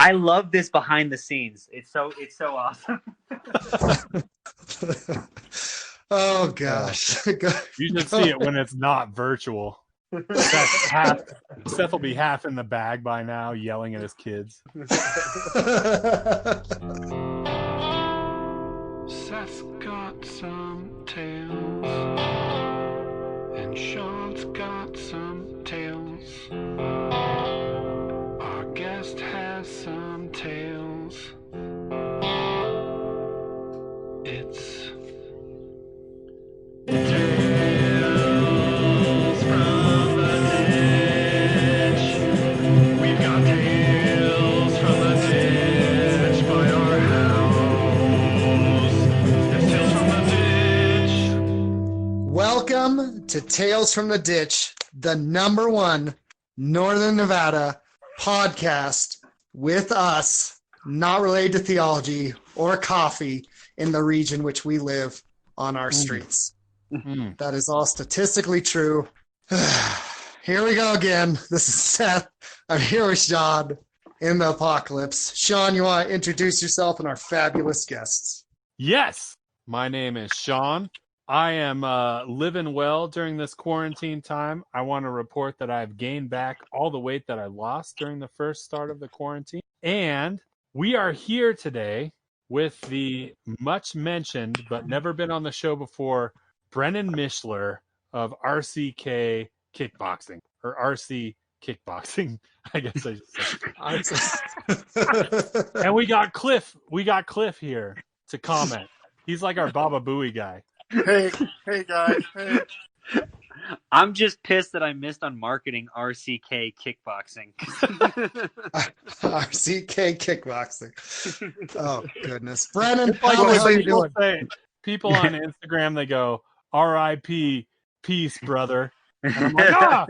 I love this behind the scenes. It's so awesome. Oh gosh. You should see it when it's not virtual. Seth will be half in the bag by now, yelling at his kids. Seth's got some tails, and Sean's got some tails. Our guest has some tails. It's Tales from the Ditch. We've got tales from the ditch by our house. It's Tales from the Ditch. Welcome to Tales from the Ditch, the #1 Northern Nevada podcast with us, not related to theology or coffee, in the region which we live on our streets. That is all statistically true. Here we go again. This is Seth. I'm here with Sean in the apocalypse. Sean, you want to introduce yourself and our fabulous guests? Yes, my name is Sean. I am living well during this quarantine time. I want to report that I've gained back all the weight that I lost during the first start of the quarantine. And we are here today with the much mentioned but never been on the show before, Brennan Mishler of RCK Kickboxing, or RC Kickboxing, I guess I should say. And we got Cliff here to comment. He's like our Baba Booey guy. Hey guys. Hey. I'm just pissed that I missed on marketing RCK Kickboxing. RCK Kickboxing. Oh, goodness. Brennan, Like how the hell what you people doing? say. People on Instagram, they go, R.I.P. Peace, brother. And I'm like, ah!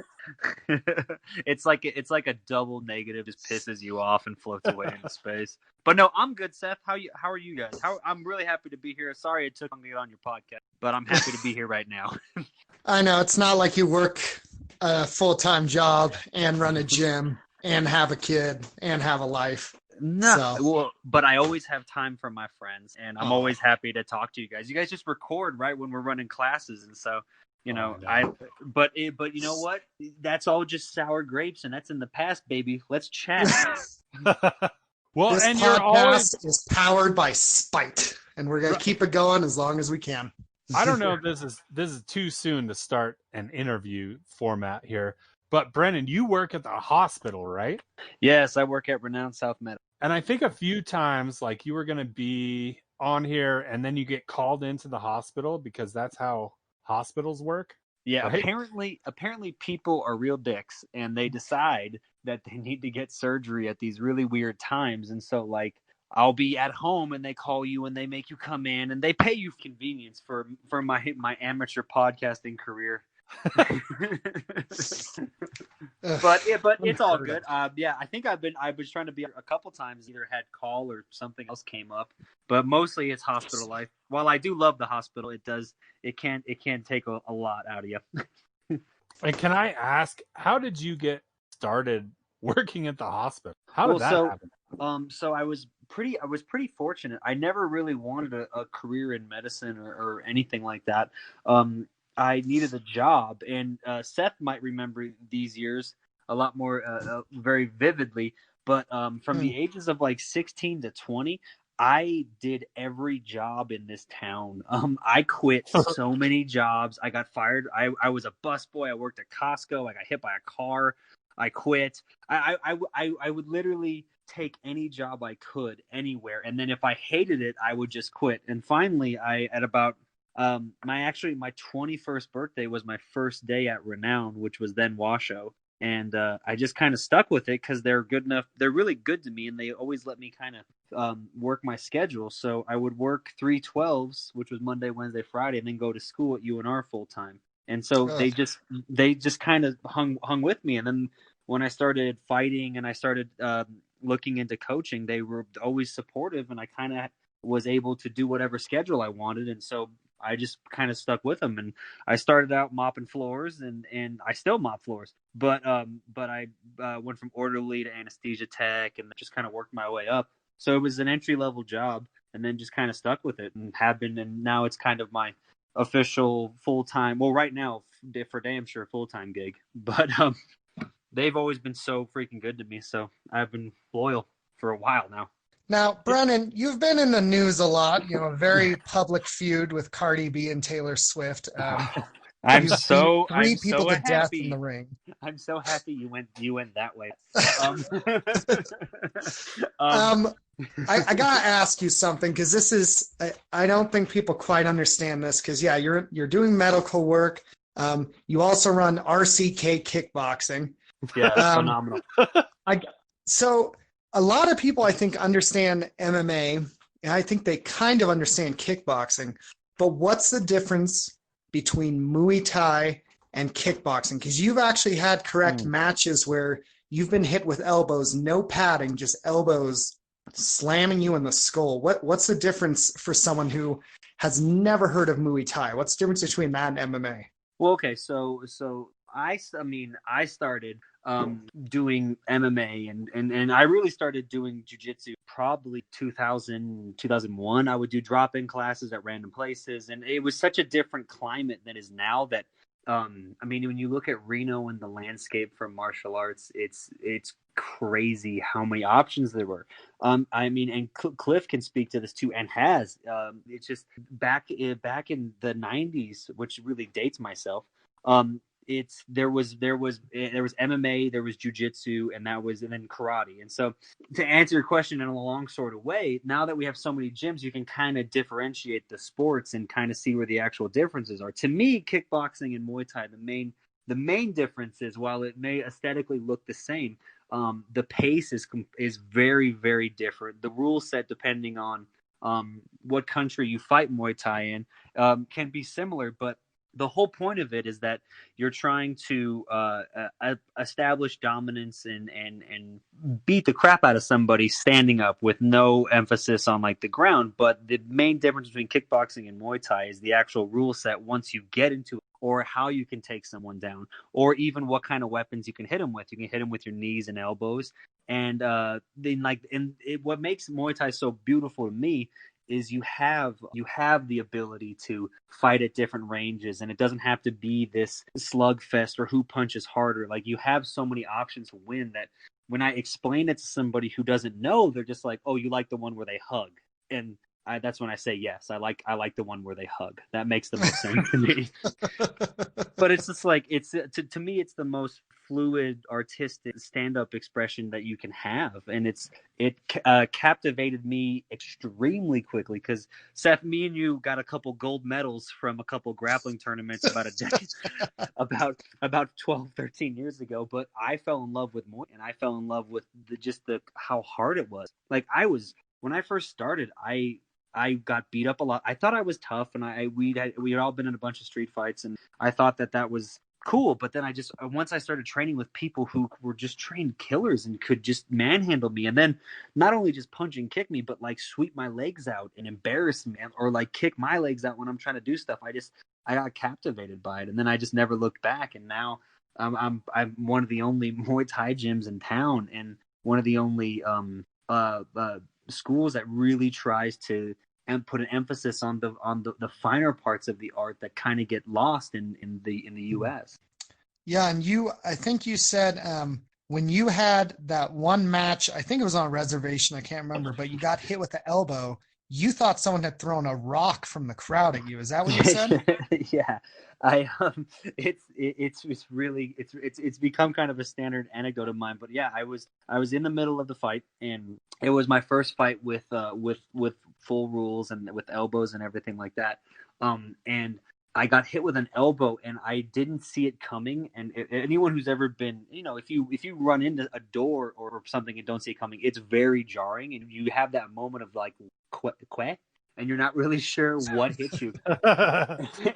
It's like a double negative, just pisses you off and floats away into space. But no, I'm good, Seth. How are you guys? I'm really happy to be here. Sorry it took long to get on your podcast, but I'm happy to be here right now. I know it's not like you work a full-time job and run a gym and have a kid and have a life. No, So- well, but I always have time for my friends, and I'm always happy to talk to you guys. You guys just record right when we're running classes, and so you know, But you know what? That's all just sour grapes, and that's in the past, baby. Let's chat. Well, This and you're podcast always, is powered by spite, and we're going to keep it going as long as we can. I don't know if this is too soon to start an interview format here, but Brennan, you work at the hospital, right? Yes, I work at Renowned South Medical. And I think a few times, like, you were going to be on here and then you get called into the hospital because that's how hospitals work. Yeah, right? apparently people are real dicks, and they decide that they need to get surgery at these really weird times. And so, like, I'll be at home and they call you and they make you come in and they pay you convenience for my amateur podcasting career. but it's all good. Yeah, I think I was trying to be a couple times, either had call or something else came up, but mostly it's hospital life. While I do love the hospital, it can take a lot out of you. And can I ask, how did you get started working at the hospital? How did that happen? So I was pretty fortunate. I never really wanted a career in medicine or anything like that. I needed a job, and Seth might remember these years a lot more very vividly. But from the ages of like 16 to 20, I did every job in this town. I quit so many jobs. I got fired. I was a busboy. I worked at Costco. I got hit by a car. I quit. I would literally take any job I could anywhere, and then if I hated it, I would just quit. And finally, at about my 21st birthday was my first day at Renown, which was then Washoe. And I just kind of stuck with it because they're good enough. They're really good to me, and they always let me kind of work my schedule. So I would work 3/12s, which was Monday, Wednesday, Friday, and then go to school at UNR full time. And so they just kind of hung with me. And then when I started fighting and I started looking into coaching, they were always supportive, and I kind of was able to do whatever schedule I wanted. And so I just kind of stuck with them, and I started out mopping floors, and I still mop floors, but I went from orderly to anesthesia tech, and just kind of worked my way up. So it was an entry level job, and then just kind of stuck with it, and have been, and now it's kind of my official full time. Well, right now for damn sure full time gig, but they've always been so freaking good to me, so I've been loyal for a while now. Now, Brennan, you've been in the news a lot. You know, a very public feud with Cardi B and Taylor Swift. I'm You've so beat three I'm people so to death in happy. the ring. I'm so happy you went that way. I gotta ask you something, because this is, I don't think people quite understand this, because yeah, you're doing medical work. You also run RCK kickboxing. Yeah, phenomenal. So a lot of people, I think, understand MMA, and I think they kind of understand kickboxing. But what's the difference between Muay Thai and kickboxing? Because you've actually had correct matches where you've been hit with elbows, no padding, just elbows slamming you in the skull. What's the difference for someone who has never heard of Muay Thai? What's the difference between that and MMA? Well, okay, so I started doing MMA, and I really started doing jiu-jitsu probably 2001. I would do drop-in classes at random places, and it was such a different climate than is now that I mean, when you look at Reno and the landscape for martial arts, it's crazy how many options there were. I mean, and Cliff can speak to this too, and has. It's just back in the 90s, which really dates myself. There was MMA, there was jiu-jitsu, and then karate. And so, to answer your question in a long sort of way, now that we have so many gyms, you can kind of differentiate the sports and kind of see where the actual differences are. To me, kickboxing and Muay Thai, the main difference is, while it may aesthetically look the same, the pace is very, very different. The rule set, depending on what country you fight Muay Thai in, can be similar, but the whole point of it is that you're trying to establish dominance and beat the crap out of somebody standing up with no emphasis on like the ground. But the main difference between kickboxing and Muay Thai is the actual rule set once you get into it, or how you can take someone down, or even what kind of weapons you can hit them with. You can hit them with your knees and elbows. And what makes Muay Thai so beautiful to me is you have the ability to fight at different ranges, and it doesn't have to be this slugfest or who punches harder. Like, you have so many options to win that when I explain it to somebody who doesn't know, they're just like, "Oh, you like the one where they hug?" And that's when I say yes. I like the one where they hug. That makes the most sense to me. But it's just like, it's to me, it's the most fluid, artistic stand-up expression that you can have, and it captivated me extremely quickly, because Seth, me and you got a couple gold medals from a couple grappling tournaments about a decade, about 12, 13 years ago. But I fell in love with Muay, and I fell in love with how hard it was. Like, when I first started, I got beat up a lot. I thought I was tough, and we had all been in a bunch of street fights, and I thought that was cool. But then once I started training with people who were just trained killers and could just manhandle me, and then not only just punch and kick me, but like sweep my legs out and embarrass me, or like kick my legs out when I'm trying to do stuff. I got captivated by it, and then I just never looked back. And now I'm one of the only Muay Thai gyms in town, and one of the only schools that really tries to and put an emphasis on the finer parts of the art that kind of get lost in the US. Yeah, and I think you said when you had that one match, I think it was on a reservation, I can't remember, but you got hit with the elbow. You thought someone had thrown a rock from the crowd at you. Is that what you said? Yeah, it's become kind of a standard anecdote of mine. But yeah, I was in the middle of the fight, and it was my first fight with full rules and with elbows and everything like that. And I got hit with an elbow, and I didn't see it coming. And anyone who's ever been, if you run into a door or something and don't see it coming, it's very jarring, and you have that moment of like, quack, and you're not really sure what hit you.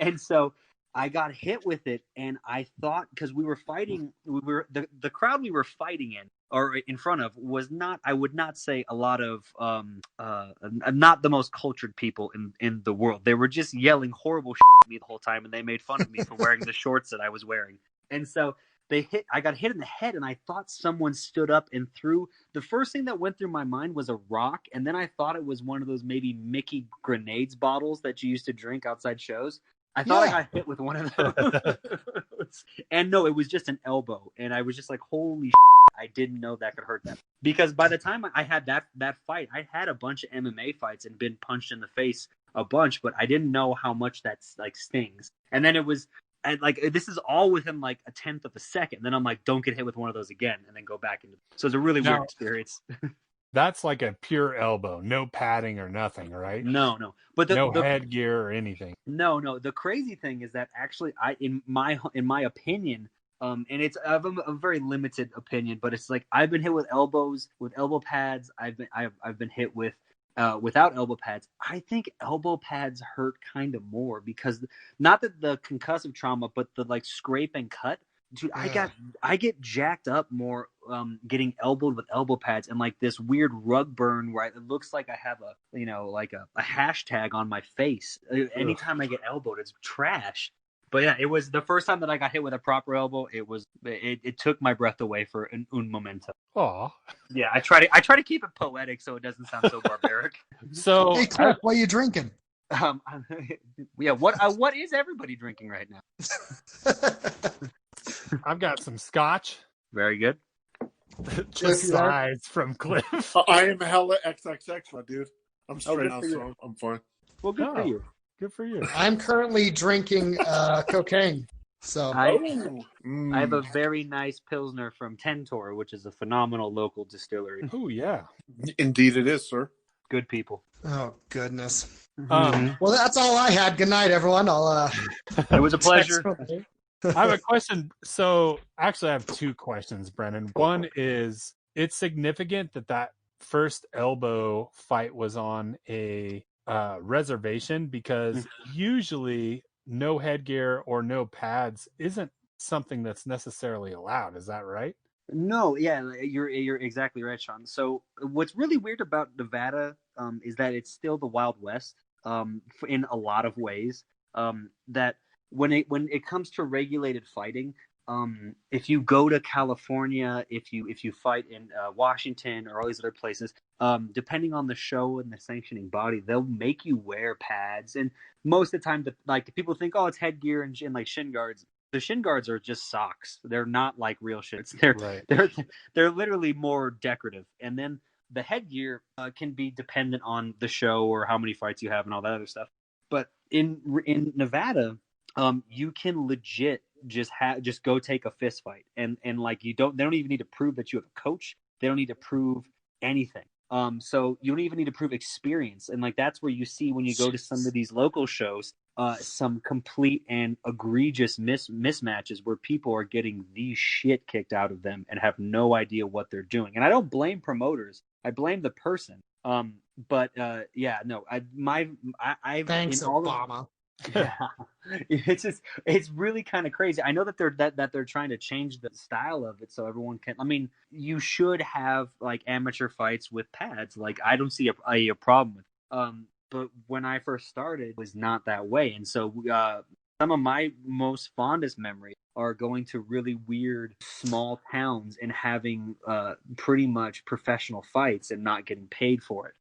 And so I got hit with it, and I thought, because we were fighting, the crowd we were fighting in or in front of was not, I would not say, a lot of not the most cultured people in the world. They were just yelling horrible shit at me the whole time, and they made fun of me for wearing the shorts that I was wearing. And so I got hit in the head, and I thought someone stood up and threw. The first thing that went through my mind was a rock, and then I thought it was one of those maybe Mickey grenades bottles that you used to drink outside shows. I thought I got hit with one of those. And no, it was just an elbow. And I was just like, holy shit, I didn't know that could hurt them. Because by the time I had that fight, I had a bunch of MMA fights and been punched in the face a bunch, but I didn't know how much that like stings. And then it was, and like, this is all within like a tenth of a second. Then I'm like, don't get hit with one of those again, and then go back into. So it's a really weird experience. That's like a pure elbow, no padding or nothing, right? No. But no headgear or anything. No. The crazy thing is that actually, in my opinion, and it's I have a very limited opinion, but it's like I've been hit with elbows, with elbow pads. I've been hit with without elbow pads. I think elbow pads hurt kind of more because not that the concussive trauma, but the like scrape and cut. Dude, I get jacked up more getting elbowed with elbow pads and like this weird rug burn where it looks like I have a hashtag on my face. Anytime I get elbowed, it's trash. But yeah, it was the first time that I got hit with a proper elbow. It took my breath away for un momento. Aw. Yeah, I try to keep it poetic so it doesn't sound so barbaric. So hey, Cliff, what are you drinking? Yeah, what is everybody drinking right now? I've got some scotch. Very good. Just sides from Cliff. I am hella XXX, my dude. I'm straight out, so I'm fine. Well, good for you. Good for you. I'm currently drinking cocaine. So I have a very nice Pilsner from Tentor, which is a phenomenal local distillery. Oh, yeah. Indeed it is, sir. Good people. Oh, goodness. Um, Well, that's all I had. Good night, everyone. It was a pleasure. I have a question. So, actually, I have two questions, Brennan. One is, it's significant that first elbow fight was on a reservation, because usually no headgear or no pads isn't something that's necessarily allowed. Is that right? No, yeah, you're exactly right, Sean. So what's really weird about Nevada is that it's still the Wild West in a lot of ways. That when it comes to regulated fighting, if you go to California, if you fight in Washington or all these other places, depending on the show and the sanctioning body, they'll make you wear pads. And most of the time, the people think, oh, it's headgear and like shin guards. The shin guards are just socks. They're not like real shits. They're literally more decorative. And then the headgear can be dependent on the show or how many fights you have and all that other stuff. But in Nevada, you can legit just go take a fist fight, and like they don't even need to prove that you have a coach. They don't need to prove anything. So you don't even need to prove experience. And like that's where you see when you go to some of these local shows, some complete and egregious mismatches where people are getting the shit kicked out of them and have no idea what they're doing. And I don't blame promoters. I blame the person. But yeah, no, Thanks, Obama. Yeah, it's really kind of crazy. I know that they're trying to change the style of it so everyone can. I mean, you should have like amateur fights with pads. Like I don't see a problem with. But when I first started, it was not that way, and so some of my most fondest memories are going to really weird small towns and having pretty much professional fights and not getting paid for it.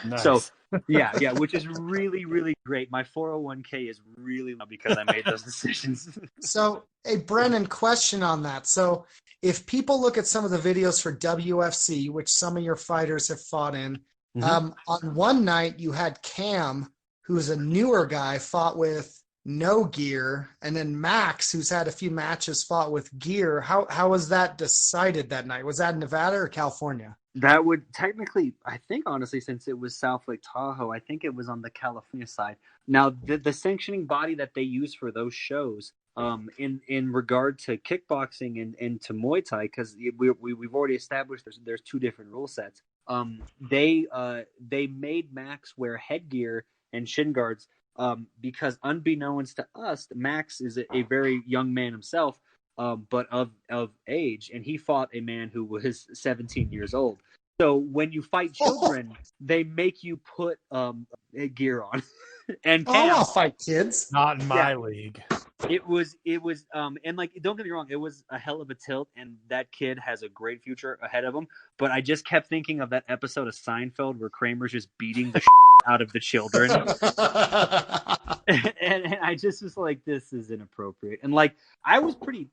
Nice. So yeah, which is really, really great. My 401k is really low because I made those decisions. So, a Brennan question on that. So, if people look at some of the videos for WFC, which some of your fighters have fought in, on one night you had Cam, who's a newer guy, fought with no gear, and then Max, who's had a few matches, fought with gear. How was that decided that night? Was that in Nevada or California? That would technically, I think, honestly, since it was South Lake Tahoe, I think it was on the California side. Now, the sanctioning body that they use for those shows, in regard to kickboxing and to Muay Thai, because we've already established there's two different rule sets. They made Max wear headgear and shin guards because unbeknownst to us, Max is a very young man himself, but of age, and he fought a man who was 17 years old. So when you fight children, they make you put gear on. And I don't Cam, want to fight kids. Not in my league. it was and like, don't get me wrong, it was a hell of a tilt, and that kid has a great future ahead of him. But I just kept thinking of that episode of Seinfeld where Kramer's just beating the out of the children. And I just was like, this is inappropriate. And like, I was pretty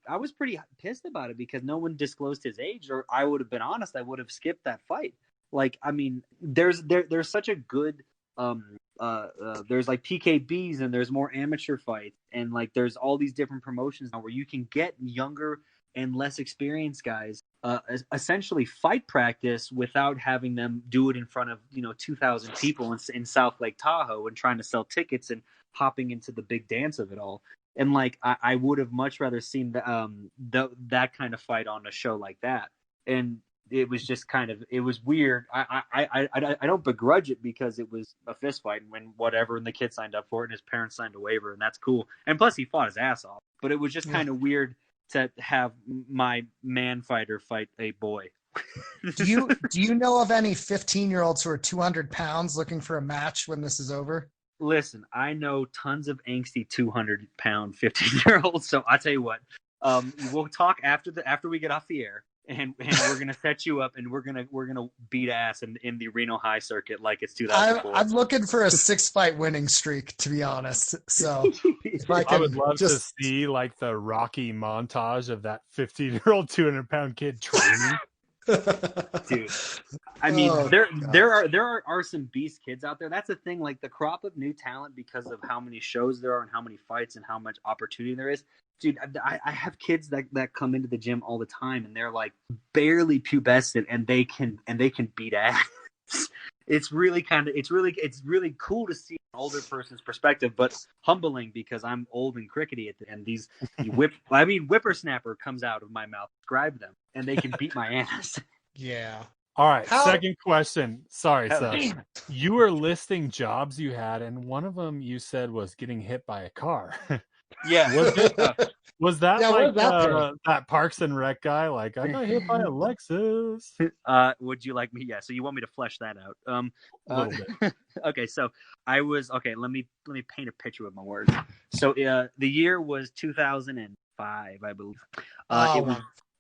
pissed about it because no one disclosed his age, or I would have been honest, I would have skipped that fight. Like, I mean, there's such a good there's like PKBs, and there's more amateur fights, and like there's all these different promotions now where you can get younger and less experienced guys essentially fight practice without having them do it in front of 2,000 people in South Lake Tahoe and trying to sell tickets and hopping into the big dance of it all. And like, I would have much rather seen that kind of fight on a show like that. And it was just it was weird. I don't begrudge it because it was a fist fight and whatever, and the kid signed up for it and his parents signed a waiver, and that's cool. And plus he fought his ass off, but it was just kind of weird to have my man fighter fight a boy. Do you know of any 15-year-olds who are 200 pounds looking for a match when this is over? Listen, I know tons of angsty 200-pound 15-year-olds, so I'll tell you what. We'll talk after we get off the air. And we're gonna set you up, and we're gonna beat ass in the Reno High circuit like it's 2004. I'm looking for a 6-fight winning streak, to be honest. So if I would love to see like the Rocky montage of that 15-year-old 200-pound kid training. Dude, I mean, there are some beast kids out there. That's the thing. Like, the crop of new talent, because of how many shows there are and how many fights and how much opportunity there is. Dude, I have kids that come into the gym all the time, and they're like barely pubescent, and they can beat ass. It's really cool to see an older person's perspective, but humbling because I'm old and crickety and these whippersnapper comes out of my mouth. Describe them, and they can beat my ass. Yeah. All right. Second question. Sorry, Seth. You were listing jobs you had, and one of them you said was getting hit by a car. Yeah. Was that that Parks and Rec guy? Like, I got hit by a Lexus. Would you like me? Yeah. So you want me to flesh that out? A little bit. Okay. So I was Let me paint a picture with my words. So the year was 2005, I believe.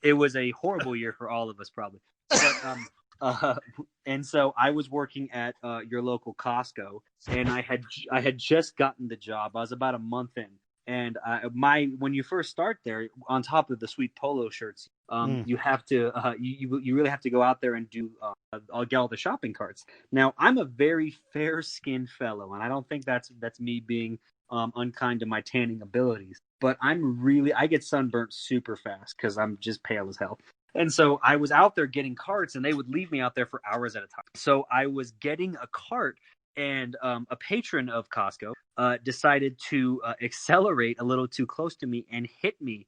It was a horrible year for all of us, probably. But, and so I was working at your local Costco, and I had just gotten the job. I was about a month in. And when you first start there, on top of the sweet polo shirts, you have to you really have to go out there and do I'll get all the shopping carts. Now, I'm a very fair-skinned fellow, and I don't think that's me being unkind to my tanning abilities. But I get sunburnt super fast because I'm just pale as hell. And so I was out there getting carts, and they would leave me out there for hours at a time. So I was getting a cart. And a patron of Costco decided to accelerate a little too close to me and hit me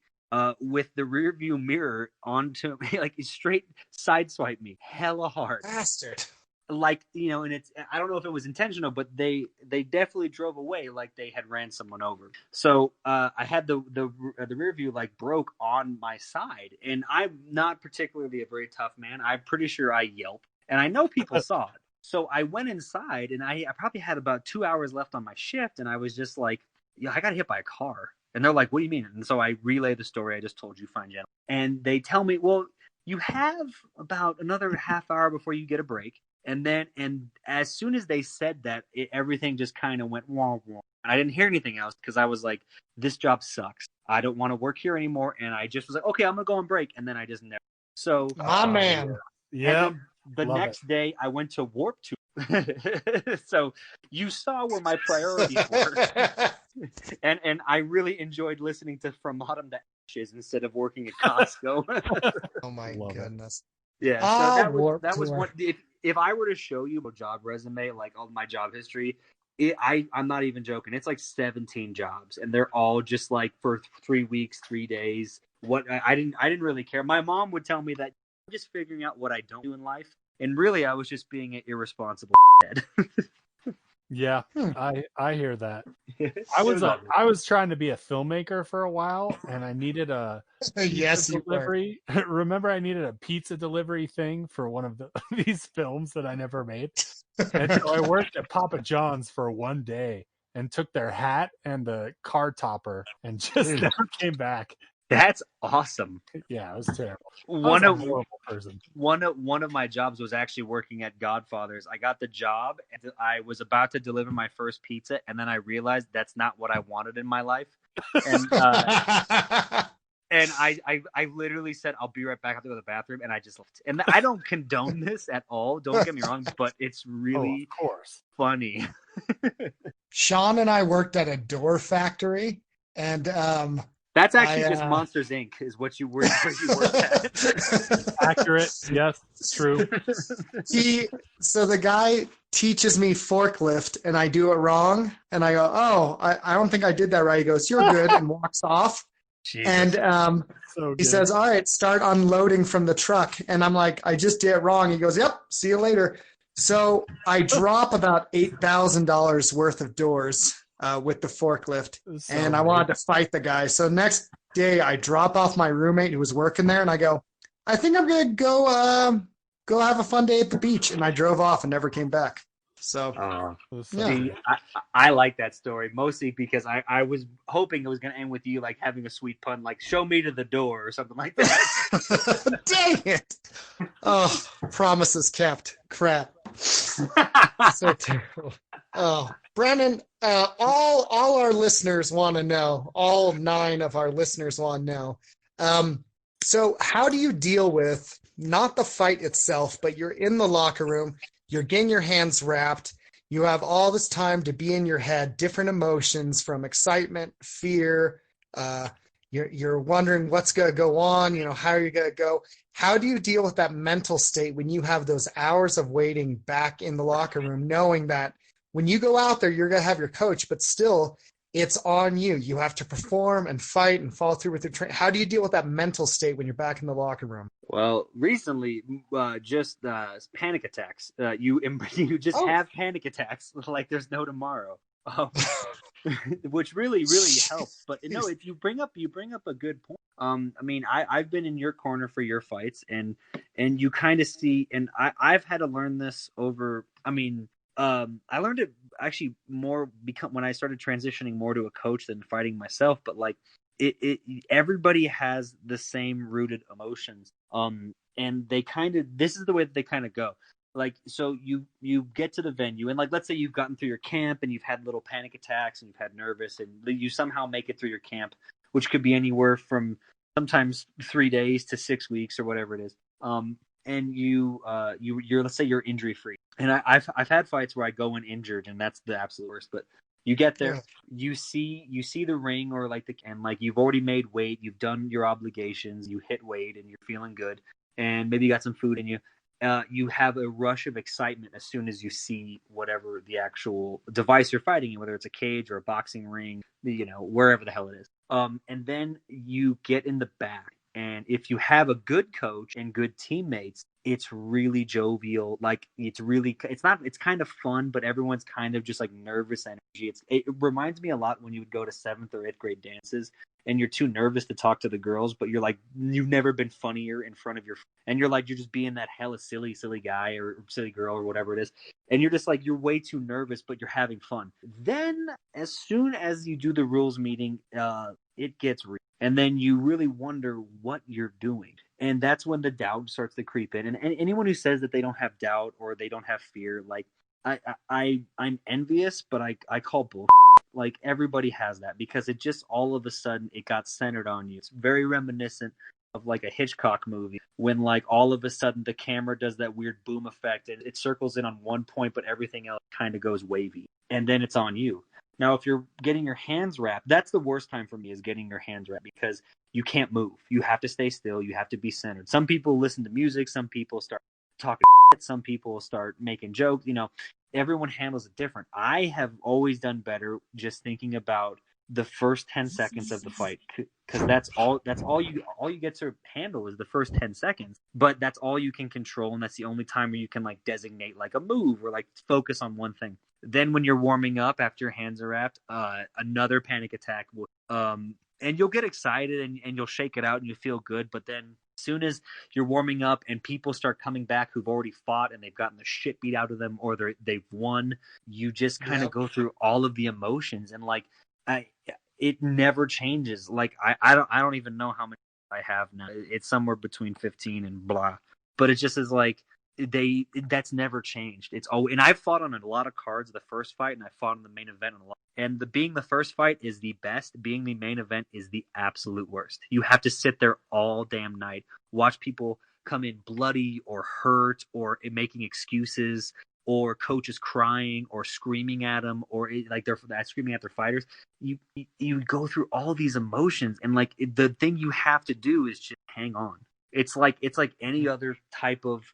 with the rear view mirror onto me, like straight sideswipe me hella hard. Bastard. Like, and I don't know if it was intentional, but they definitely drove away like they had ran someone over. So I had the rear view like broke on my side, and I'm not particularly a very tough man. I'm pretty sure I yelped, and I know people saw it. So I went inside, and I probably had about 2 hours left on my shift, and I was just like, yeah, I got hit by a car. And they're like, what do you mean? And so I relay the story I just told you, fine, gentlemen. And they tell me, well, you have about another half hour before you get a break. And as soon as they said that, everything just kind of went wah, wah. And I didn't hear anything else because I was like, this job sucks. I don't want to work here anymore. And I just was like, okay, I'm going to go on break. And then I just never. So, my man. Yeah. The next day, I went to Warp Tour. So you saw where my priorities were. and I really enjoyed listening to From Autumn to Ashes instead of working at Costco. Oh, my goodness. Yeah, so that was one. If I were to show you a job resume, like all my job history, I'm not even joking. It's like 17 jobs, and they're all just like for 3 weeks, 3 days. I didn't really care. My mom would tell me that I'm just figuring out what I don't do in life, and really I was just being an irresponsible dad. Yeah, Hmm. I hear that. It was all good. I was trying to be a filmmaker for a while, and I needed a pizza Yes, you were. delivery. Remember, I needed a pizza delivery thing for one of these films that I never made, and so I worked at Papa John's for one day and took their hat and the car topper and just Dude. never came back. That's awesome. Yeah, it was terrible. I was One a of horrible person. one of my jobs was actually working at Godfather's. I got the job, and I was about to deliver my first pizza, and then I realized that's not what I wanted in my life. And I literally said, "I'll be right back. I have to go to the bathroom," and I just left. And I don't condone this at all. Don't get me wrong, but it's really of course. funny. Sean and I worked at a door factory, and That's actually just Monsters Inc. is what you work at. Accurate. Yes, true. So the guy teaches me forklift, and I do it wrong, and I go, "Oh, I don't think I did that right." He goes, "You're good," and walks off. Jesus. And So he good. says, "All right, start unloading from the truck." And I'm like, "I just did it wrong." He goes, "Yep, see you later." So I drop about $8,000 worth of doors with the forklift, So and I great. wanted to fight the guy. So next day, I drop off my roommate who was working there, and I go, "I think I'm gonna go have a fun day at the beach." And I drove off and never came back. So It was so Yeah. See, good. I like that story mostly because I was hoping it was going to end with you like having a sweet pun, like "show me to the door" or something like that. dang it! Oh, promises kept. Crap. So terrible. Oh, Brennan, all our listeners want to know. All 9 of our listeners want to know. So how do you deal with not the fight itself, but you're in the locker room, you're getting your hands wrapped, you have all this time to be in your head, different emotions from excitement, fear. You're wondering what's going to go on. How are you going to go? How do you deal with that mental state when you have those hours of waiting back in the locker room, knowing that when you go out there, you're going to have your coach, but still it's on you. You have to perform and fight and follow through with your training. How do you deal with that mental state when you're back in the locker room? Well, recently, just panic attacks. You just have panic attacks like there's no tomorrow, which really helps. But no, if you bring up a good point. I mean, I've been in your corner for your fights, and you kind of see, and I've had to learn this over. I mean, I learned it actually more when I started transitioning more to a coach than fighting myself. But like, everybody has the same rooted emotions. And they this is the way that they kind of go. Like, so you get to the venue, and like, let's say you've gotten through your camp and you've had little panic attacks and you've had nervous, and you somehow make it through your camp, which could be anywhere from sometimes 3 days to 6 weeks or whatever it is. And you're let's say you're injury free. And I've had fights where I go in injured, and that's the absolute worst. But you get there, you see the ring, or like and like you've already made weight, you've done your obligations, you hit weight, and you're feeling good, and maybe you got some food in you. You have a rush of excitement as soon as you see whatever the actual device you're fighting in, whether it's a cage or a boxing ring, wherever the hell it is. And then you get in the back. And if you have a good coach and good teammates, it's really jovial. Like, it's kind of fun, but everyone's kind of just like nervous energy. It reminds me a lot when you would go to 7th or 8th grade dances and you're too nervous to talk to the girls, but you're like, you've never been funnier in front of and you're like, you're just being that hella silly guy or silly girl or whatever it is. And you're just like, you're way too nervous, but you're having fun. Then as soon as you do the rules meeting, it gets real. And then you really wonder what you're doing. And that's when the doubt starts to creep in. And anyone who says that they don't have doubt or they don't have fear, like, I'm envious, but I call bullshit. Like, everybody has that, because it just all of a sudden it got centered on you. It's very reminiscent of like a Hitchcock movie when like all of a sudden the camera does that weird boom effect and it circles in on one point, but everything else kind of goes wavy. And then it's on you. Now, if you're getting your hands wrapped, that's the worst time for me, is getting your hands wrapped, because you can't move. You have to stay still. You have to be centered. Some people listen to music. Some people start talking shit. Some people start making jokes. Everyone handles it different. I have always done better just thinking about the first 10 seconds of the fight, because that's all you get to handle is the first 10 seconds, but that's all you can control, and that's the only time where you can like designate like a move or like focus on one thing. Then when you're warming up after your hands are wrapped, another panic attack will and you'll get excited and you'll shake it out and you feel good, but then as soon as you're warming up and people start coming back who've already fought and they've gotten the shit beat out of them, or they've won, you just kind of go through all of the emotions, and like it never changes. Like I don't even know how many I have now. It's somewhere between 15 and blah, but it just is like that's never changed. It's and I've fought on a lot of cards the first fight, and I fought in the main event on a lot. And being the first fight is the best. Being the main event is the absolute worst. You have to sit there all damn night, watch people come in bloody or hurt or making excuses, or coaches crying or screaming at them, or like they're screaming at their fighters. You go through all these emotions, and like the thing you have to do is just hang on. It's like any other type of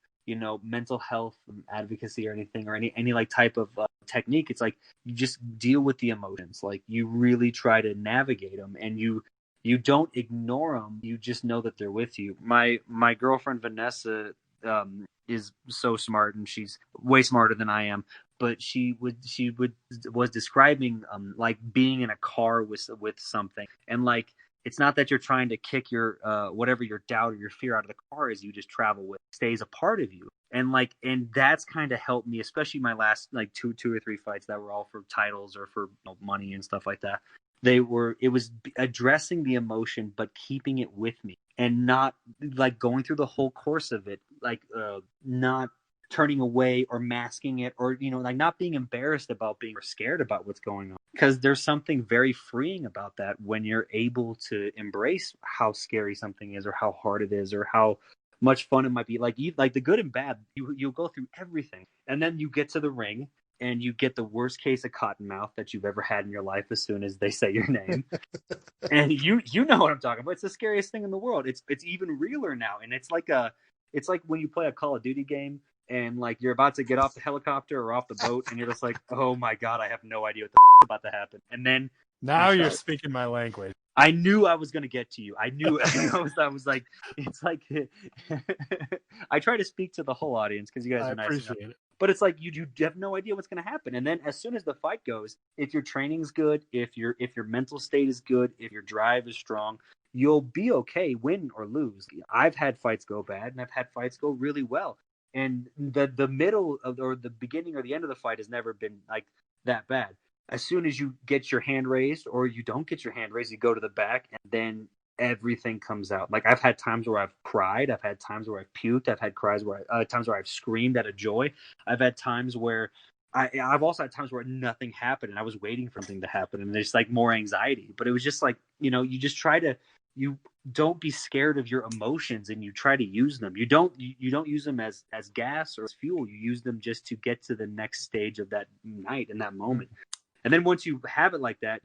mental health advocacy or anything, or any like type of technique. It's like you just deal with the emotions. Like you really try to navigate them, and you don't ignore them. You just know that they're with you. My girlfriend Vanessa is so smart, and she's way smarter than I am. But she was describing like being in a car with something, and like it's not that you're trying to kick your whatever your doubt or your fear out of the car is. You just travel with it. Stays a part of you, and that's kind of helped me, especially my last like two or three fights that were all for titles or for money and stuff like that. It was addressing the emotion but keeping it with me, and not like going through the whole course of it, like not turning away or masking it, or like not being embarrassed about being or scared about what's going on, because there's something very freeing about that when you're able to embrace how scary something is, or how hard it is, or how much fun it might be. Like the good and bad, you'll go through everything, and then you get to the ring and you get the worst case of cottonmouth that you've ever had in your life as soon as they say your name. And you know what I'm talking about. It's the scariest thing in the world. It's even realer now, and it's like when you play a Call of Duty game and like you're about to get off the helicopter or off the boat, and you're just like, oh my god, I have no idea what the is about to happen. And then now you're speaking my language. I knew I was going to get to you. I knew I was like, it's like I try to speak to the whole audience because you guys are nice. I appreciate it. But it's like you have no idea what's going to happen. And then as soon as the fight goes, if your training's good, if your mental state is good, if your drive is strong, you'll be okay, win or lose. I've had fights go bad, and I've had fights go really well. And the middle of, or the beginning or the end of the fight has never been like that bad. As soon as you get your hand raised, or you don't get your hand raised, you go to the back, and then everything comes out. Like I've had times where I've cried, I've had times where I've puked, I've had times where I've screamed out of joy. I've had times where I've also had times where nothing happened, and I was waiting for something to happen, and there's like more anxiety. But it was just like, you just try to, you don't be scared of your emotions, and you try to use them. You don't use them as gas or as fuel. You use them just to get to the next stage of that night and that moment. And then once you have it like that,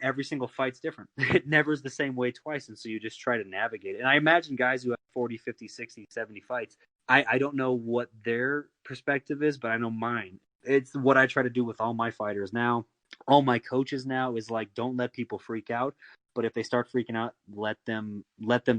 every single fight's different. It never is the same way twice. And so you just try to navigate it. And I imagine guys who have 40, 50, 60, 70 fights, I don't know what their perspective is, but I know mine. It's what I try to do with all my fighters now. All my coaches now is like, don't let people freak out. But if they start freaking out, let them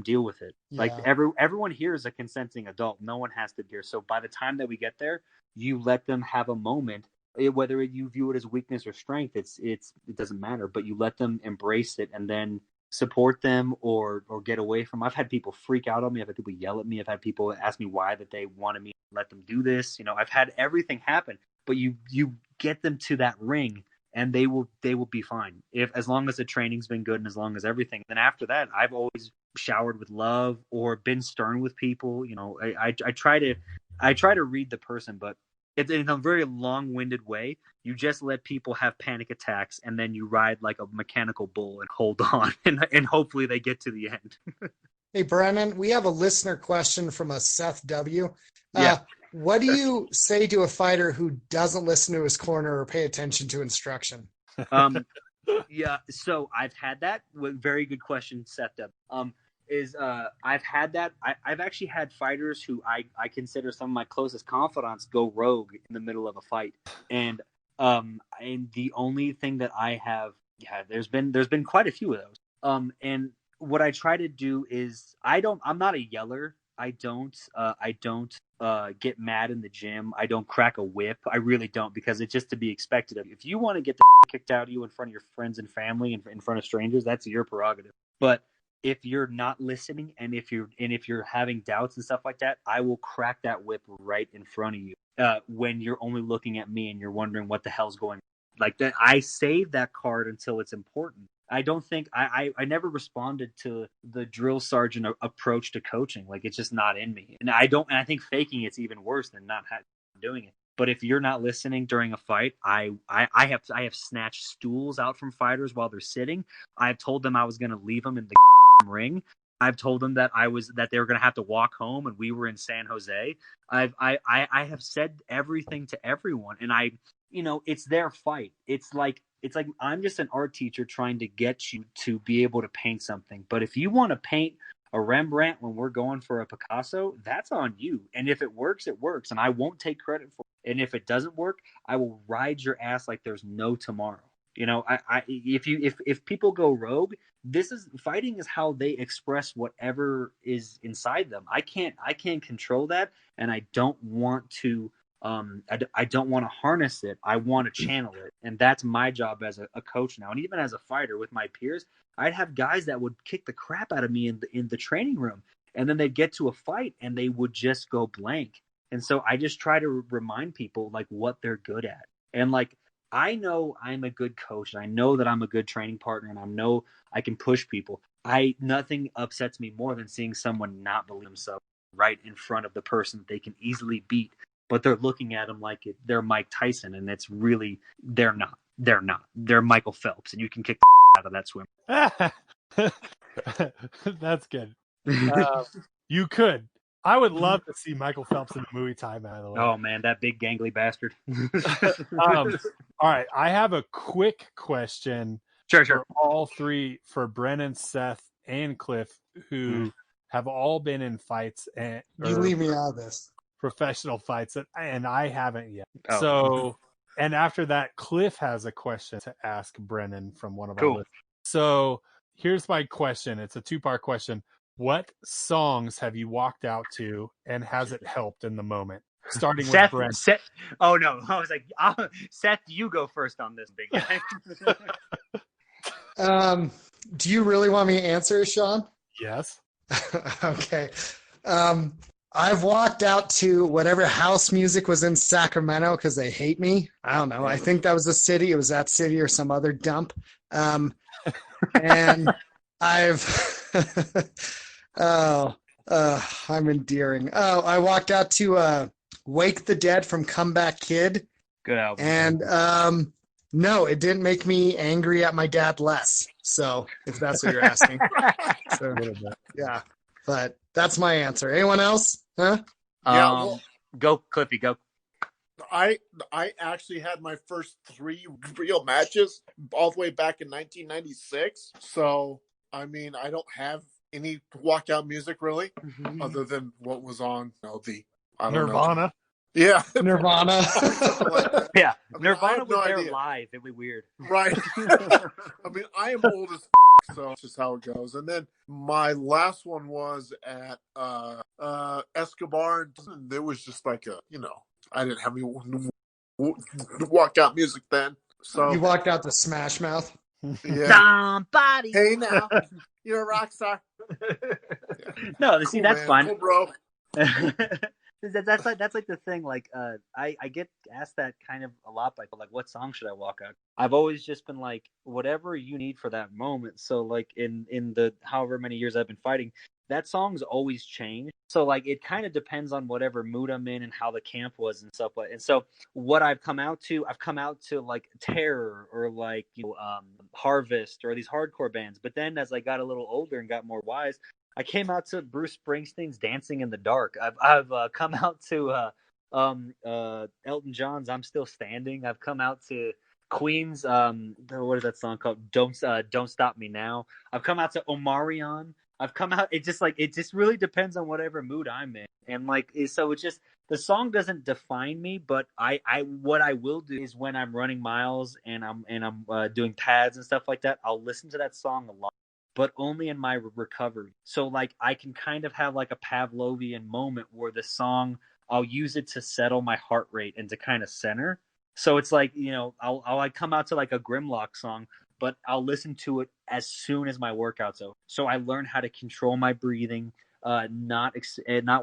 deal with it. Yeah. Like everyone here is a consenting adult. No one has to hear. So by the time that we get there, you let them have a moment. Whether you view it as weakness or strength, it doesn't matter. But you let them embrace it, and then support them or get away from. I've had people freak out on me. I've had people yell at me. I've had people ask me why that they wanted me to let them do this. I've had everything happen. But you get them to that ring, and they will be fine as long as the training's been good and as long as everything. Then after that, I've always showered with love or been stern with people. I try to read the person, but in a very long-winded way, you just let people have panic attacks, and then you ride like a mechanical bull and hold on, and hopefully they get to the end. Hey, Brennan, we have a listener question from a Seth W. Yeah. What do you say to a fighter who doesn't listen to his corner or pay attention to instruction? Yeah, so I've had that. Very good question, Seth W. I've had that. I've actually had fighters who I consider some of my closest confidants go rogue in the middle of a fight. And the only thing that I have Yeah, there's been quite a few of those. And what I try to do is I'm not a yeller. I don't get mad in the gym. I don't crack a whip. I really don't, because it's just to be expected of you. If you want to get the kicked out of you in front of your friends and family and in front of strangers, that's your prerogative. But if you're not listening, and if you're having doubts and stuff like that, I will crack that whip right in front of you. When you're only looking at me and you're wondering what the hell's going on. Like that, I save that card until it's important. I don't think I never responded to the drill sergeant approach to coaching. Like, it's just not in me, and I think faking it's even worse than not doing it. But if you're not listening during a fight, I have snatched stools out from fighters while they're sitting. I've told them I was going to leave them in the ring. I've told them that they were going to have to walk home, and we were in San Jose. I have said everything to everyone, and it's their fight. It's like I'm just an art teacher trying to get you to be able to paint something. But if you want to paint a Rembrandt when we're going for a Picasso, that's on you. And if it works, it works, and I won't take credit for it. And if it doesn't work, I will ride your ass like there's no tomorrow. If people go rogue, fighting is how they express whatever is inside them. I can't control that, and I don't want to. I don't want to harness it. I want to channel it, and that's my job as a coach now. And even as a fighter with my peers, I'd have guys that would kick the crap out of me in the training room, and then they'd get to a fight and they would just go blank. And so I just try to remind people like what they're good at, and like I know I'm a good coach, and I know that I'm a good training partner, and I know I can push people. Nothing upsets me more than seeing someone not believe themselves right in front of the person that they can easily beat. But they're looking at them like they're Mike Tyson, and it's really they're not. They're not. They're Michael Phelps, and you can kick the out of that swim. That's good. You could. I would love to see Michael Phelps in the Muay Thai, by the way. Oh man, that big gangly bastard. All right, I have a quick question. Sure. For all three, for Brennan, Seth, and Cliff, who have all been in fights and You leave me out of this. Professional fights, and I haven't yet. Oh. So, and after that, Cliff has a question to ask Brennan from one of our listeners. So here's my question. It's a two-part question. What songs have you walked out to, and has it helped in the moment? Starting with Brennan. Seth. Oh no, I was like, Seth, you go first on this, big guy. Do you really want me to answer, Sean? Yes. Okay. I've walked out to whatever house music was in Sacramento because they hate me. I don't know. I think that was the city. It was that city or some other dump. And I've I'm endearing. Oh, I walked out to Wake the Dead from Comeback Kid. Good album. And no, it didn't make me angry at my dad less. So if that's what you're asking. So, yeah. But that's my answer. Anyone else? Huh? Yeah. Go, Cliffy, go. I actually had my first 3 real matches all the way back in 1996. So, I mean, I don't have any walkout music really, other than what was on Nirvana. Yeah. Nirvana. Yeah. I mean, Nirvana was there idea. live. It'd be weird. Right. I mean, I am old as so that's just how it goes. And then my last one was at Escobar, and there was just like I didn't have any walkout music then. So you walked out to Smash Mouth. Yeah. Somebody. Hey now, you're a rock star. Yeah. No, see, that's man. fun. Cool, bro. That's like the thing. Like, I get asked that kind of a lot by people. Like, what song should I walk out? I've always just been like, whatever you need for that moment. So, like, in the however many years I've been fighting, that song's always changed. So, like, it kind of depends on whatever mood I'm in and how the camp was and stuff like. And so, what I've come out to like Terror or like Harvest or these hardcore bands. But then as I got a little older and got more wise, I came out to Bruce Springsteen's "Dancing in the Dark." I've come out to Elton John's "I'm Still Standing." I've come out to Queen's what is that song called? Don't Stop Me Now. I've come out to Omarion. I've come out. It just really depends on whatever mood I'm in, and so it's just the song doesn't define me. But what I will do is when I'm running miles and I'm doing pads and stuff like that, I'll listen to that song a lot, but only in my recovery. So like I can kind of have like a Pavlovian moment where the song, I'll use it to settle my heart rate and to kind of center. So it's like, I'll like come out to like a Grimlock song, but I'll listen to it as soon as my workout's over. So I learn how to control my breathing, not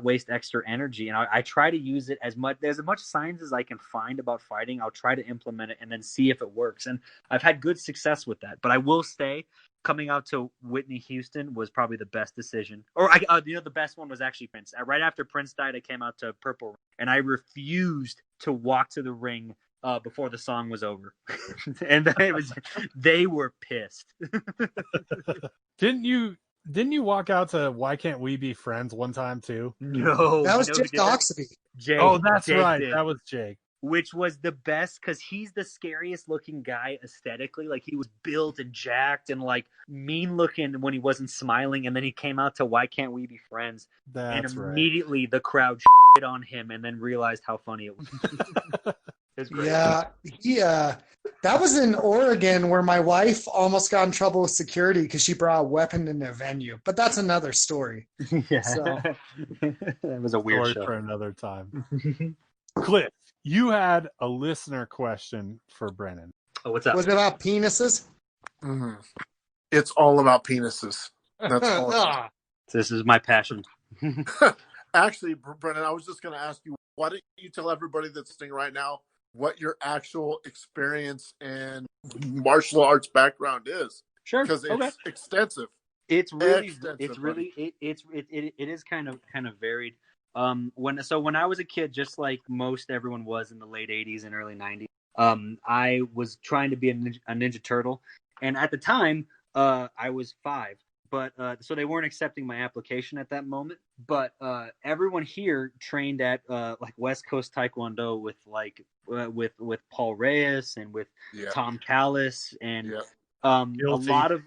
waste extra energy, and I try to use it as much science as I can find about fighting. I'll try to implement it and then see if it works, and I've had good success with that. But I will say, coming out to Whitney Houston was probably the best decision. Or the best one was actually Prince. Right after Prince died, I came out to Purple Rain, and I refused to walk to the ring before the song was over. And they were pissed. Didn't you walk out to Why Can't We Be Friends one time too? No, That was Jake Doxby. Jake, Oh, that's Jake right. did. That was Jake. Which was the best because he's the scariest looking guy aesthetically. Like he was built and jacked and like mean looking when he wasn't smiling. And then he came out to Why Can't We Be Friends? That's and right. immediately the crowd shit on him and then realized how funny it was. It was great. Yeah. That was in Oregon where my wife almost got in trouble with security because she brought a weapon in the venue. But that's another story. Yeah. So. That was a weird Story show. for another time. Cliff, you had a listener question for Brennan. Oh, what's up? Was it about penises? Mhm. It's all about penises. That's all. Ah. This is my passion. Actually, Brennan, I was just going to ask you, why don't you tell everybody that's listening right now what your actual experience and martial arts background is? Sure. Because it's Okay. extensive. It's really, Extensive, it's buddy. really, it is kind of varied. When I was a kid, just like most everyone was in the late '80s and early '90s, I was trying to be a Ninja Turtle, and at the time, I was 5. But so they weren't accepting my application at that moment. But everyone here trained at like West Coast Taekwondo with with Paul Reyes and with Yeah. Tom Callis and Yeah. a Guilty. lot of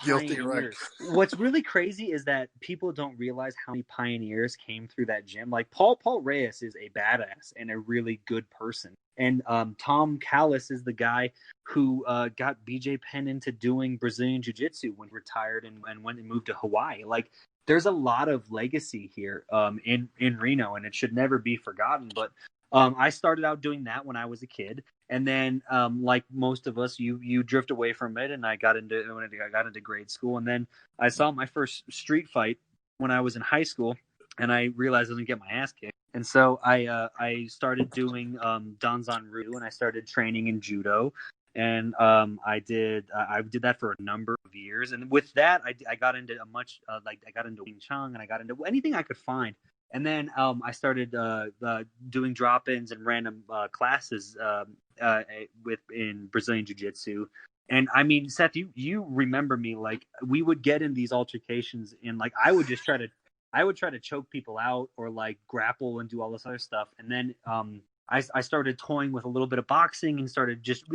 Guilty, right. pioneers. What's really crazy is that people don't realize how many pioneers came through that gym. Like Paul Reyes is a badass and a really good person. And Tom Callis is the guy who got BJ Penn into doing Brazilian Jiu-Jitsu when he retired and went and moved to Hawaii. Like there's a lot of legacy here in Reno, and it should never be forgotten. But I started out doing that when I was a kid. And then, like most of us, you drift away from it, and I got into grade school, and then I saw my first street fight when I was in high school, and I realized I was gonna get my ass kicked, and so I started doing Danzan Ryu, and I started training in judo, and I did that for a number of years, and with that I got into I got into Wing Chun, and I got into anything I could find. And then I started doing drop-ins and random classes in Brazilian Jiu-Jitsu. And I mean, Seth, you remember me, like we would get in these altercations and like I would try to choke people out or like grapple and do all this other stuff. And then I started toying with a little bit of boxing and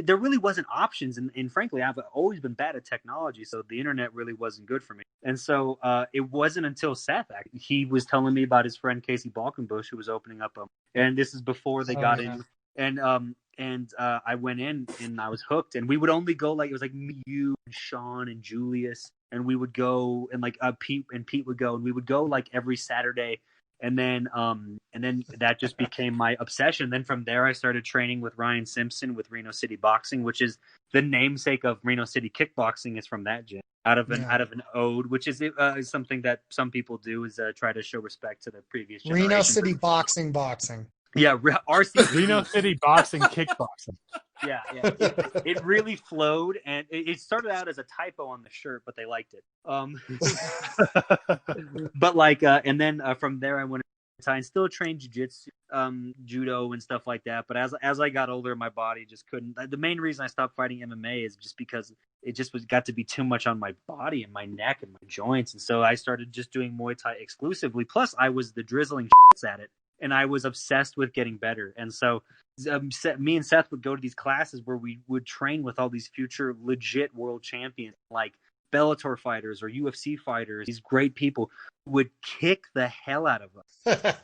there really wasn't options. And frankly, I've always been bad at technology. So the internet really wasn't good for me. And so it wasn't until Seth, he was telling me about his friend Casey Balkenbush, who was opening up and this is before they got in. And I went in and I was hooked, and we would only go it was like me, you, and Sean and Julius, and we would go and like Pete would go, and we would go like every Saturday. And then that just became my obsession. Then from there, I started training with Ryan Simpson with Reno City Boxing, which is the namesake of Reno City Kickboxing is from that gym. Out of an ode, which is something that some people do is try to show respect to the previous generation. Reno City Boxing. Yeah, RCB. Reno City Boxing Kickboxing. Yeah. It really flowed, and it started out as a typo on the shirt, but they liked it. But and then from there I went and still trained jiu-jitsu, judo and stuff like that. But as I got older, my body just couldn't. The main reason I stopped fighting MMA is just because it just got to be too much on my body and my neck and my joints. And so I started just doing Muay Thai exclusively. Plus I was the drizzling at it. And I was obsessed with getting better. And so me and Seth would go to these classes where we would train with all these future legit world champions, like Bellator fighters or UFC fighters, these great people would kick the hell out of us.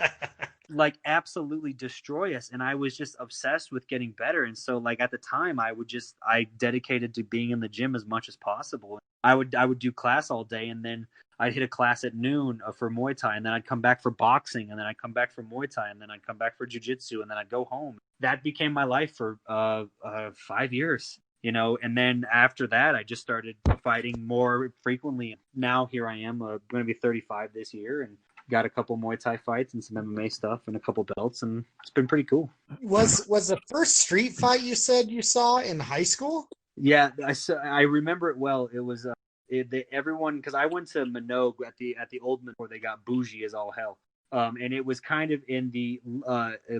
Like absolutely destroy us, and I was just obsessed with getting better. And so like at the time I dedicated to being in the gym as much as possible. I would do class all day, and then I'd hit a class at noon for Muay Thai, and then I'd come back for boxing, and then I'd come back for Muay Thai, and then I'd come back for jiu-jitsu, and then I'd go home. That became my life for 5 years, you know. And then after that I just started fighting more frequently. Now here I am, going to be 35 this year, and got a couple Muay Thai fights and some MMA stuff and a couple belts, and it's been pretty cool. Was the first street fight you said you saw in high school? Yeah, I remember it well. It was everyone, because I went to Minogue at the old Minogue where they got bougie as all hell, and it was kind of in the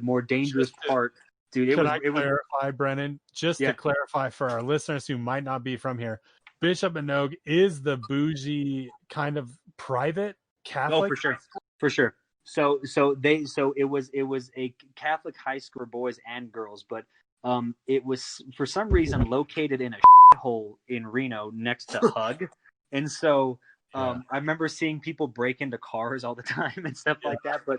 more dangerous part. Dude, it was clarify, Brennan? Just to clarify for our listeners who might not be from here, Bishop Minogue is the bougie kind of private Catholic? Oh, for sure. So it was a Catholic high school for boys and girls, but it was for some reason located in a hole in Reno next to Hug, and so I remember seeing people break into cars all the time and stuff like that. But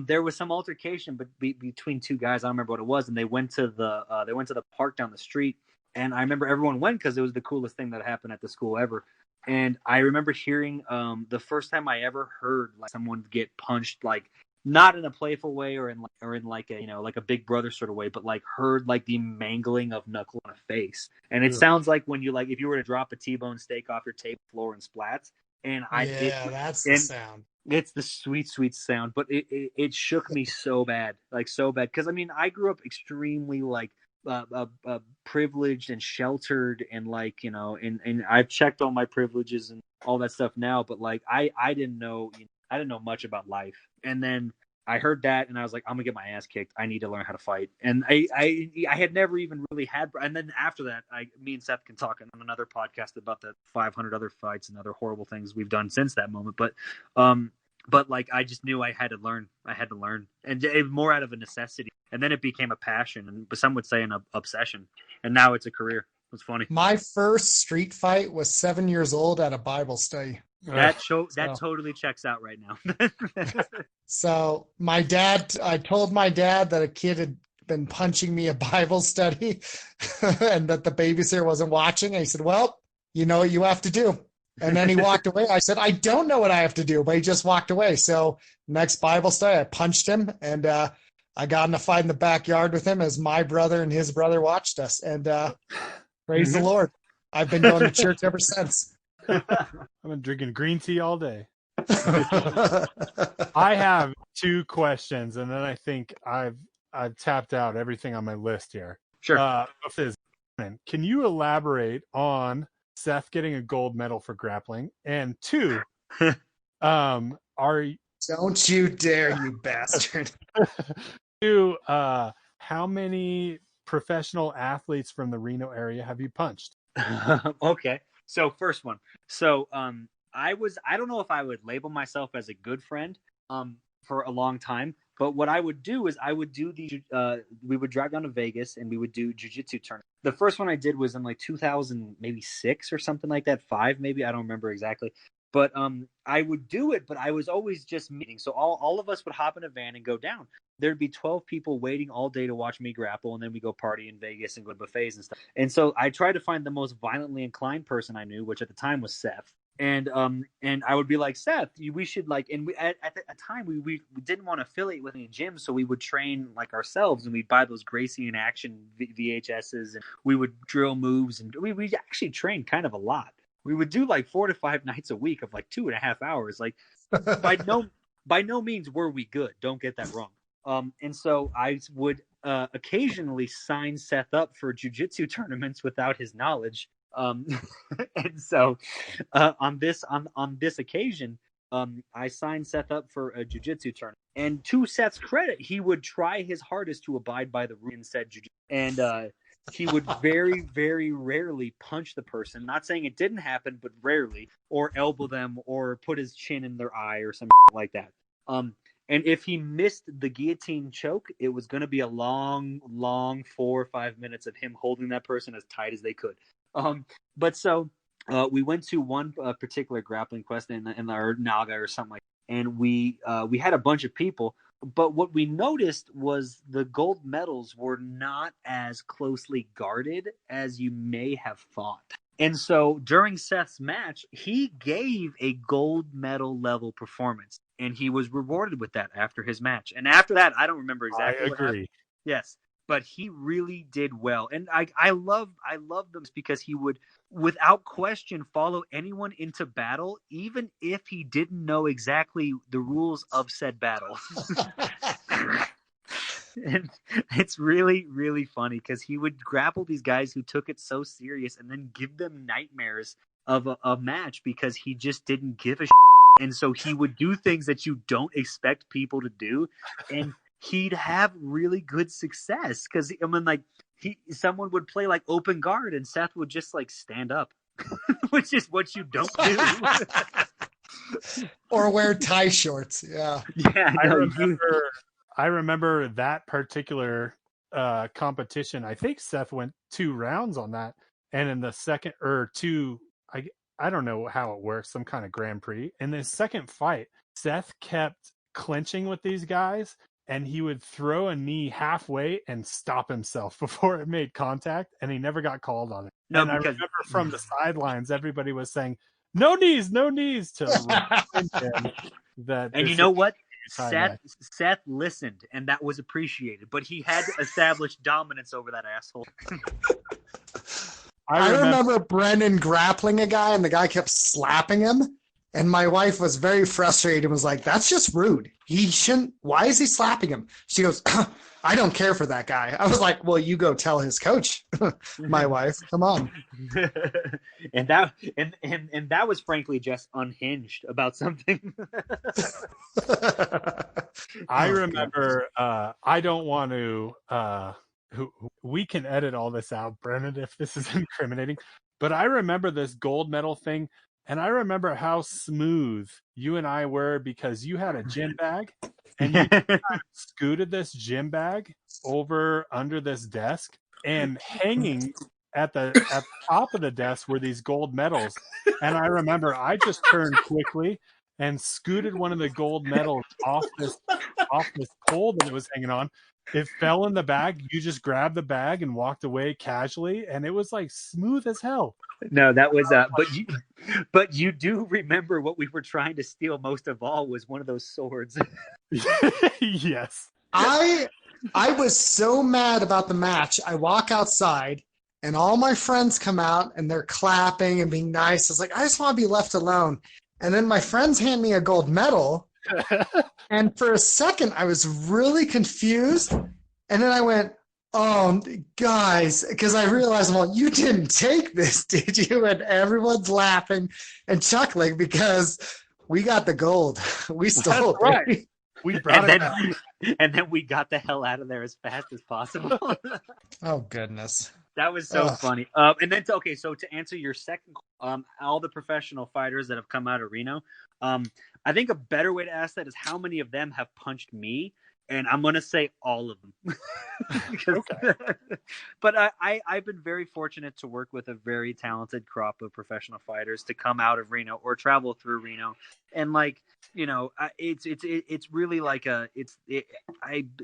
there was some altercation between two guys. I don't remember what it was, and they went to the park down the street, and I remember everyone went because it was the coolest thing that happened at the school ever. And I remember hearing the first time I ever heard like someone get punched, like not in a playful way or in like a, you know, like a Big Brother sort of way, but like heard like the mangling of knuckle on a face. And it sounds like when you like if you were to drop a T-bone steak off your table floor and splats. And that's the sound. It's the sweet, sweet sound, but it shook me so bad, because I mean I grew up extremely like privileged and sheltered, and like, you know, and I've checked all my privileges and all that stuff now, but like I didn't know much about life. And then I heard that and I was like, I'm gonna get my ass kicked. I need to learn how to fight. And I had never even really had. And then after that, me and Seth can talk on another podcast about the 500 other fights and other horrible things we've done since that moment. But like I just knew I had to learn, and more out of a necessity. And then it became a passion, but some would say an obsession. And now it's a career. It's funny. My first street fight was 7 years old at a Bible study. That totally checks out right now. So I told my dad that a kid had been punching me at Bible study and that the babysitter wasn't watching. And he said, well, you know what you have to do. And then he walked away. I said, I don't know what I have to do, but he just walked away. So next Bible study, I punched him, and I got in a fight in the backyard with him as my brother and his brother watched us. And praise the Lord. I've been going to church ever since. I've been drinking green tea all day. I have two questions, and then I think I've tapped out everything on my list here. Sure. Can you elaborate on Seth getting a gold medal for grappling? And two, don't you dare, you bastard. Two, how many professional athletes from the Reno area have you punched? Okay. So first one. So I don't know if I would label myself as a good friend for a long time, but what I would do is we would drive down to Vegas and we would do jiu-jitsu tournaments. The first one I did was in like 2000, maybe 6 or something like that, 5 maybe, I don't remember exactly. But I would do it, but I was always just meeting. So all of us would hop in a van and go down. There'd be 12 people waiting all day to watch me grapple, and then we go party in Vegas and go to buffets and stuff. And so I tried to find the most violently inclined person I knew, which at the time was Seth. And I would be like, Seth, we should like, and we, at the time we didn't want to affiliate with any gyms, so we would train like ourselves, and we'd buy those Gracie in Action VHSs, and we would drill moves, and we actually trained kind of a lot. We would do like 4 to 5 nights a week of like 2.5 hours. Like by no means were we good. Don't get that wrong. And so I would occasionally sign Seth up for jiu-jitsu tournaments without his knowledge. And so on this occasion, I signed Seth up for a jiu-jitsu tournament. And to Seth's credit, he would try his hardest to abide by the rules in said jiu-jitsu. And he would very, very rarely punch the person. Not saying it didn't happen, but rarely, or elbow them, or put his chin in their eye, or something like that. And if he missed the guillotine choke, it was going to be a long, long 4 or 5 minutes of him holding that person as tight as they could. But so we went to one particular grappling quest in our Naga or something like that, and we had a bunch of people. But what we noticed was the gold medals were not as closely guarded as you may have thought. And so during Seth's match, he gave a gold medal level performance, and he was rewarded with that after his match. And after that, I don't remember exactly I what happened. agree. Yes, but he really did well, and I love them because he would, without question, follow anyone into battle, even if he didn't know exactly the rules of said battle. And it's really, really funny because he would grapple these guys who took it so serious and then give them nightmares of a match because he just didn't give a shit. And so he would do things that you don't expect people to do, and he'd have really good success because I mean, like someone would play like open guard and Seth would just like stand up, which is what you don't do. Or wear tie shorts. Yeah. Yeah, I remember that particular competition. I think Seth went 2 rounds on that, and in the second or two, I don't know how it works, some kind of Grand Prix. In the second fight, Seth kept clinching with these guys, and he would throw a knee halfway and stop himself before it made contact, and he never got called on it. No, and I remember from the sidelines, everybody was saying, no knees to remind him that. And you know what? Seth listened, and that was appreciated. But he had to establish dominance over that asshole. I remember Brennan grappling a guy, and the guy kept slapping him. And my wife was very frustrated and was like, that's just rude. He shouldn't. Why is he slapping him? She goes, I don't care for that guy. I was like, well, you go tell his coach, my wife. Come on. And that was frankly just unhinged about something. I remember, I don't want to, we can edit all this out, Brennan, if this is incriminating, but I remember this gold medal thing. And I remember how smooth you and I were because you had a gym bag and you kind of scooted this gym bag over under this desk, and hanging at the top of the desk were these gold medals. And I remember I just turned quickly and scooted one of the gold medals off this pole that it was hanging on. It fell in the bag. You just grabbed the bag and walked away casually, and it was like smooth as hell. No, that was but you do remember what we were trying to steal most of all was one of those swords. Yes. I was so mad about the match. I walk outside and all my friends come out and they're clapping and being nice. I was like, I just want to be left alone. And then my friends hand me a gold medal. And for a second, I was really confused. And then I went, oh, guys, because I realized, well, you didn't take this, did you? And everyone's laughing and chuckling because we got the gold. We stole it. Right. We brought it back. And then we got the hell out of there as fast as possible. Oh, goodness. That was so funny. And then, so to answer your second, all the professional fighters that have come out of Reno, I think a better way to ask that is how many of them have punched me? And I'm going to say all of them. Okay. But I've been very fortunate to work with a very talented crop of professional fighters to come out of Reno or travel through Reno. And like, you know, it's really like I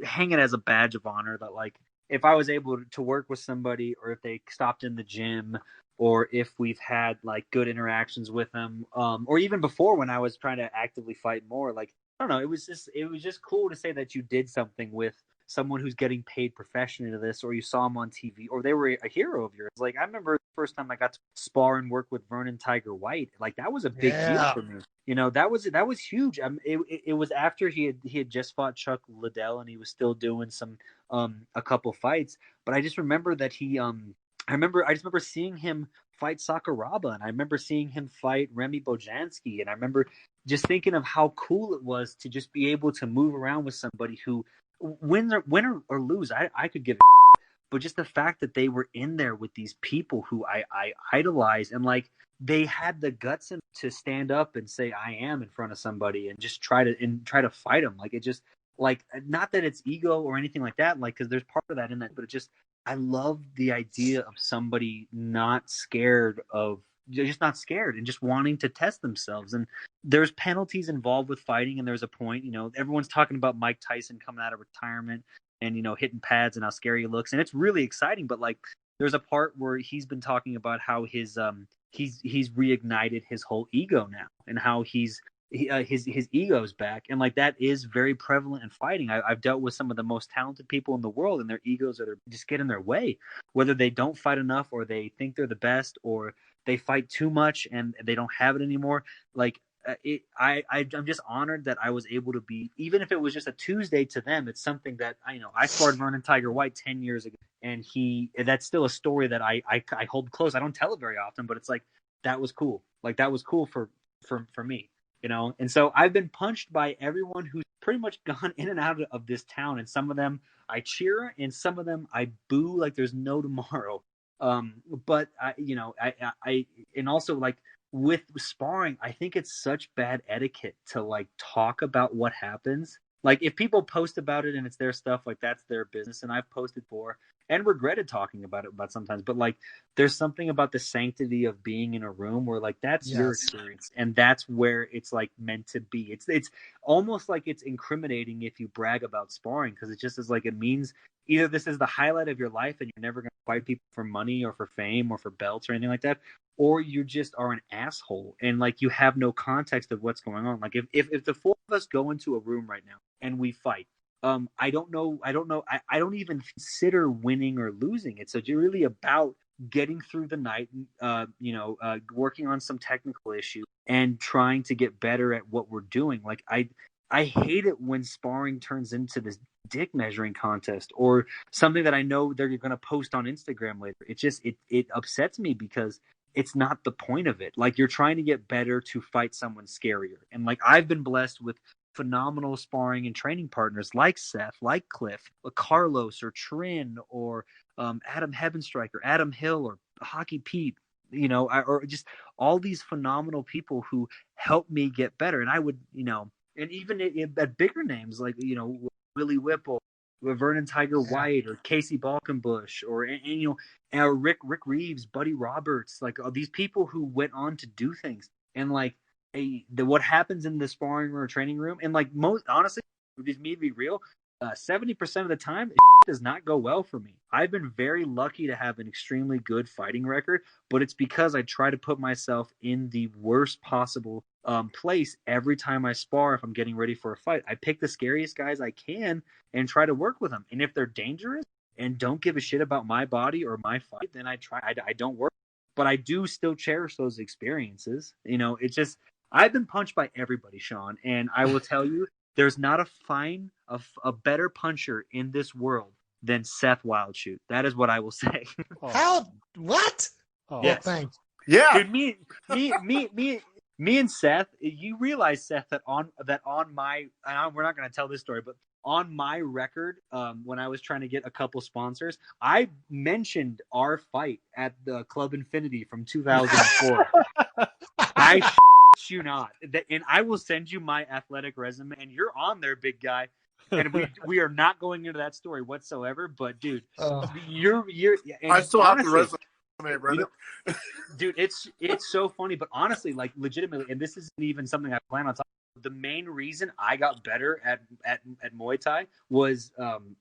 hang it as a badge of honor that like, if I was able to work with somebody, or if they stopped in the gym, or if we've had like good interactions with them, or even before when I was trying to actively fight more, like, I don't know, it was just cool to say that you did something with someone who's getting paid professionally to this, or you saw them on TV, or they were a hero of yours. Like, I remember the first time I got to spar and work with Vernon Tiger White, like that was a big deal for me. You know, that was huge. It was after he had just fought Chuck Liddell, and he was still doing some a couple fights. But I just remember that I just remember seeing him fight Sakuraba, and I remember seeing him fight Remy Bojanski, and I remember just thinking of how cool it was to just be able to move around with somebody who, win or lose, I could give a but just the fact that they were in there with these people who I idolize, and like they had the guts to stand up and say I am in front of somebody and just try to fight them. Like, it just, like, not that it's ego or anything like that, like, because there's part of that in that, but it just, I love the idea of somebody not scared of they're just not scared and just wanting to test themselves. And there's penalties involved with fighting, and there's a point, everyone's talking about Mike Tyson coming out of retirement and hitting pads and how scary he looks, and it's really exciting. But like, there's a part where he's been talking about how he's reignited his whole ego now, and how his ego's back, and like that is very prevalent in fighting. I've dealt with some of the most talented people in the world, and their egos just get in their way, whether they don't fight enough, or they think they're the best, or they fight too much and they don't have it anymore. Like I'm just honored that I was able to be, even if it was just a Tuesday to them. It's something that I sparred Vernon Tiger White 10 years ago, and that's still a story that I hold close. I don't tell it very often, but it's like, that was cool. Like, that was cool for me, And so I've been punched by everyone who's pretty much gone in and out of this town, and some of them I cheer, and some of them I boo like there's no tomorrow. But I and also, like, with sparring, I think it's such bad etiquette to like talk about what happens. Like, if people post about it and it's their stuff, like, that's their business. And I've posted for and regretted talking about it sometimes. But like, there's something about the sanctity of being in a room where like that's your experience, and that's where it's like meant to be. It's almost like it's incriminating if you brag about sparring, because it just is like, it means either this is the highlight of your life and you're never going to fight people for money or for fame or for belts or anything like that, or you just are an asshole and like you have no context of what's going on. Like, if the four of us go into a room right now and we fight, I don't even consider winning or losing. It's really about getting through the night, working on some technical issue and trying to get better at what we're doing. Like, I hate it when sparring turns into this dick measuring contest or something that I know they're going to post on Instagram later. It just, it upsets me because it's not the point of it. Like, you're trying to get better to fight someone scarier. And like, I've been blessed with phenomenal sparring and training partners like Seth, like Cliff, Carlos, or Trin, or Adam Hebenstreicher, Adam Hill, or Hockey Pete, or just all these phenomenal people who helped me get better. And I would, and even at bigger names like, Willie Whipple, Vernon Tiger White, or Casey Balkenbush, or Rick Reeves, Buddy Roberts, like these people who went on to do things. And like, what happens in the sparring or training room, and like, most honestly, just me to be real, 70% of the time it does not go well for me. I've been very lucky to have an extremely good fighting record, but it's because I try to put myself in the worst possible place every time I spar. If I'm getting ready for a fight, I pick the scariest guys I can and try to work with them. And if they're dangerous and don't give a shit about my body or my fight, then I don't work. But I do still cherish those experiences. It's just, I've been punched by everybody, Sean, and I will tell you, there's not a better puncher in this world than Seth Wildshoot. That is what I will say. How? What? Oh, yes. Thanks. Yeah. Dude, me and Seth, you realize, Seth, that on my, we're not going to tell this story, but on my record, when I was trying to get a couple sponsors, I mentioned our fight at the Club Infinity from 2004. I you not, and I will send you my athletic resume, and you're on there, big guy. And we are not going into that story whatsoever. But dude, you're. I still honestly, have the resume, Brennan. Dude, it's so funny, but honestly, like, legitimately, and this isn't even something I plan on talking about. The main reason I got better at Muay Thai was